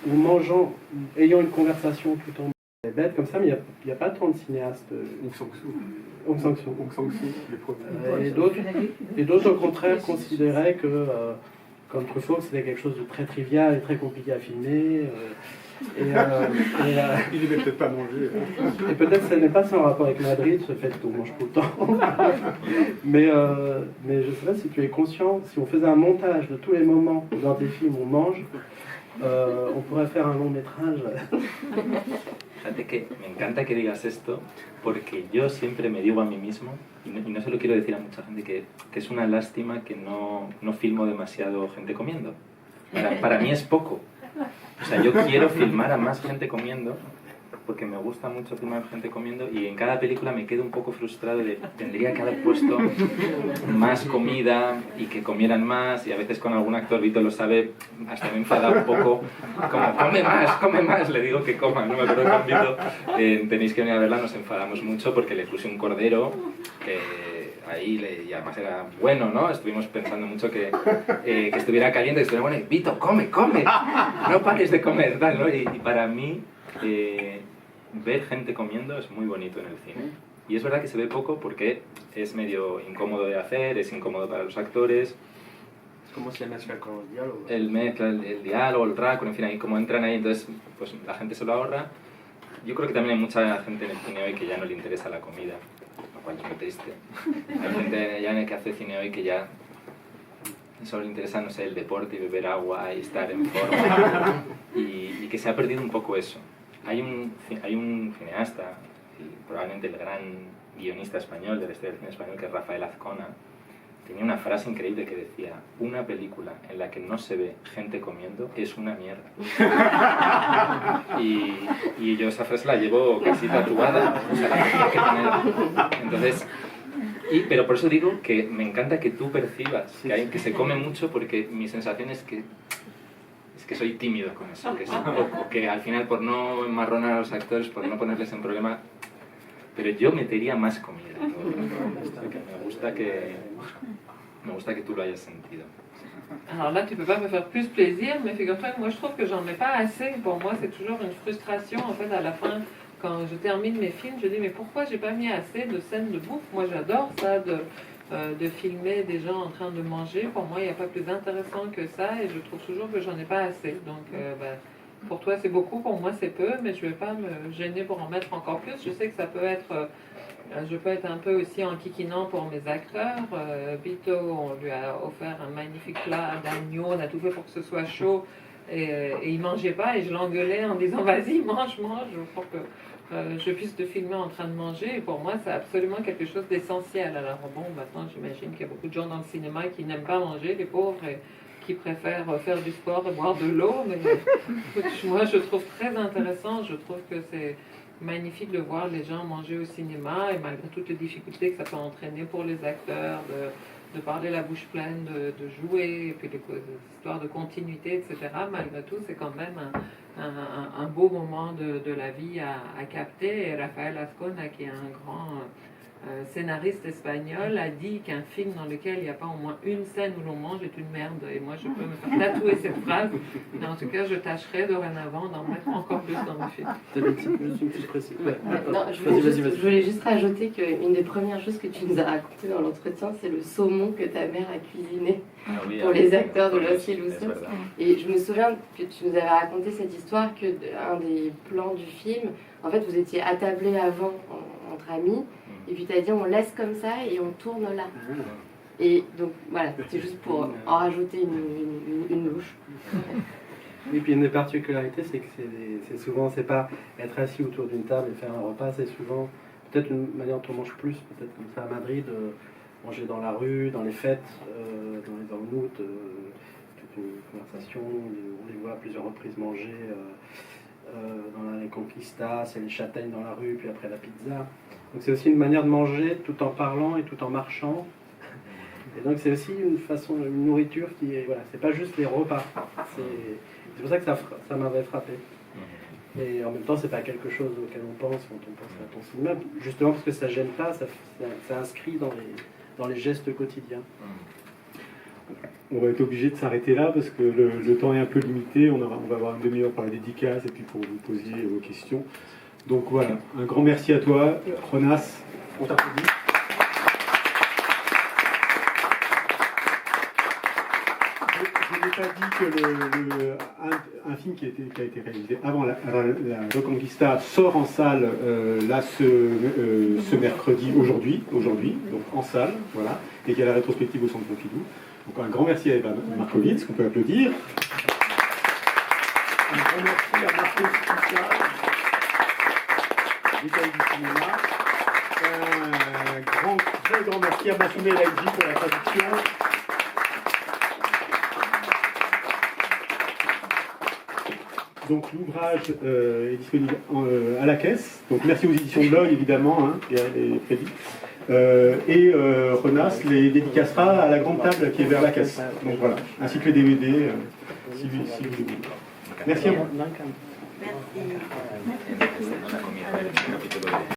ou mangeant, ayant une conversation tout en bête comme ça, mais il n'y a pas tant de cinéastes. Aung San Suu. Et d'autres, au contraire, considéraient que, comme Truffaut, c'était quelque chose de très trivial et très compliqué à filmer. Il ne devait peut-être pas manger. Et peut-être que ce n'est pas sans rapport avec Madrid, ce fait qu'on mange tout le temps. mais je ne sais pas si tu es conscient, si on faisait un montage de tous les moments où dans tes films on mange, on pourrait faire un long métrage. Fíjate que me encanta que digas esto, porque yo siempre me digo a mí mismo, y no se lo quiero decir a mucha gente, que es una lástima que no filmo demasiado gente comiendo. Para mí es poco. O sea, yo quiero filmar a más gente comiendo, porque me gusta mucho filmar gente comiendo y en cada película me quedo un poco frustrado de tendría que haber puesto más comida y que comieran más, y a veces con algún actor, Vito lo sabe, hasta me enfada un poco, como come más, le digo que coma, no me acuerdo con Vito, tenéis que venir a verla, nos enfadamos mucho porque le puse un cordero ahí, y además era bueno, ¿no? Estuvimos pensando mucho que estuviera caliente, que estuviera bueno, y Vito, come, no pares de comer, tal, ¿no? Y para mí, ver gente comiendo es muy bonito en el cine. Y es verdad que se ve poco porque es medio incómodo de hacer, es incómodo para los actores. ¿Cómo se mezcla con los diálogos? El diálogo, el raccord, en fin, ahí como entran ahí, entonces pues la gente se lo ahorra. Yo creo que también hay mucha gente en el cine hoy que ya no le interesa la comida, lo cual es muy triste. Hay gente ya en el que hace cine hoy que ya solo le interesa, no sé, el deporte y beber agua y estar en forma, y que se ha perdido un poco eso. Hay un cineasta, probablemente el gran guionista español de la historia del cine español, que es Rafael Azcona. Tenía una frase increíble que decía: una película en la que no se ve gente comiendo es una mierda. Y yo esa frase la llevo casi tatuada, o sea, la tenía que tener. Entonces, pero por eso digo que me encanta que tú percibas que se come mucho, porque mi sensación es que soy tímido con eso, o que al final, por no enmarronar a los actores, por no ponerles en problema, pero yo metería más comida, ¿no? Me gusta que tú lo hayas sentido. Alors là, tu peux pas me faire plus plaisir, mais figure-toi que moi, je trouve que j'en mets pas assez. Pour moi, c'est toujours une frustration, en fait, à la fin, quand je termine mes films, je dis, mais pourquoi j'ai pas mis assez de scènes de bouffe? Moi, j'adore ça, de filmer des gens en train de manger. Pour moi, il n'y a pas plus intéressant que ça, et je trouve toujours que j'en ai pas assez. Donc, pour toi, c'est beaucoup, pour moi, c'est peu, mais je vais pas me gêner pour en mettre encore plus. Je sais que ça peut être... je peux être un peu aussi enquiquinant pour mes acteurs. Vito, on lui a offert un magnifique plat d'agneau, on a tout fait pour que ce soit chaud, et il mangeait pas, et je l'engueulais en disant vas-y, mange, pour que je puisse te filmer en train de manger. Et pour moi, c'est absolument quelque chose d'essentiel. Alors bon, maintenant, j'imagine qu'il y a beaucoup de gens dans le cinéma qui n'aiment pas manger, les pauvres, et qui préfèrent faire du sport et boire de l'eau, mais moi, je trouve très intéressant, je trouve que c'est magnifique de voir les gens manger au cinéma, et malgré toutes les difficultés que ça peut entraîner pour les acteurs, de parler la bouche pleine, de jouer, et puis les histoires de continuité, etc. Malgré tout, c'est quand même un beau moment de la vie à capter. Et Rafael Azcona, qui est un grand scénariste espagnol, a dit qu'un film dans lequel il n'y a pas au moins une scène où l'on mange est une merde. Et moi, je peux me faire tatouer cette phrase, mais en tout cas, je tâcherai dorénavant d'en mettre encore plus dans mes films. Non, je voulais juste rajouter qu'une des premières choses que tu nous as racontées dans l'entretien, c'est le saumon que ta mère a cuisiné pour les acteurs de Los Ilusos. Et je me souviens que tu nous avais raconté cette histoire, que un des plans du film, en fait, vous étiez attablés avant entre amis, et puis tu as dit on laisse comme ça et on tourne là. Et donc voilà, c'était juste pour en rajouter une louche. Et puis une des particularités, c'est que c'est souvent, c'est pas être assis autour d'une table et faire un repas, c'est souvent peut-être une manière dont on mange plus, peut-être comme ça à Madrid, manger dans la rue, dans les fêtes, dans les ornoutes, toute une conversation, on les voit à plusieurs reprises manger dans la Reconquista, c'est les châtaignes dans la rue, puis après la pizza. Donc c'est aussi une manière de manger tout en parlant et tout en marchant. Et donc c'est aussi une nourriture qui est, voilà, c'est pas juste les repas. C'est pour ça que ça m'avait frappé. Et en même temps, c'est pas quelque chose auquel on pense quand on pense à ton cinéma, justement parce que ça gêne pas, ça inscrit dans les gestes quotidiens. On va être obligé de s'arrêter là parce que le temps est un peu limité. On va avoir une demi-heure pour la dédicace et puis pour vous poser vos questions. Donc voilà, un grand merci à toi, Jonas. On t'applaudit. Je n'ai pas dit que un film qui a été réalisé avant la Reconquista sort en salle là ce mercredi, aujourd'hui, donc en salle, voilà, et qu'il y a la rétrospective au Centre Pompidou. Donc un grand merci à Eva Markovits, qu'on peut applaudir. Un grand merci à Marco Spica, l'Italie du cinéma. Un très grand merci à Massoumé Laïdi pour la traduction. Donc l'ouvrage est disponible à la caisse. Donc merci aux éditions de l'Œil évidemment, hein, et Freddy. Renas les dédicacera à la grande table qui est vers la caisse. Donc voilà, ainsi que les DVD si vous voulez. Merci à vous. Merci.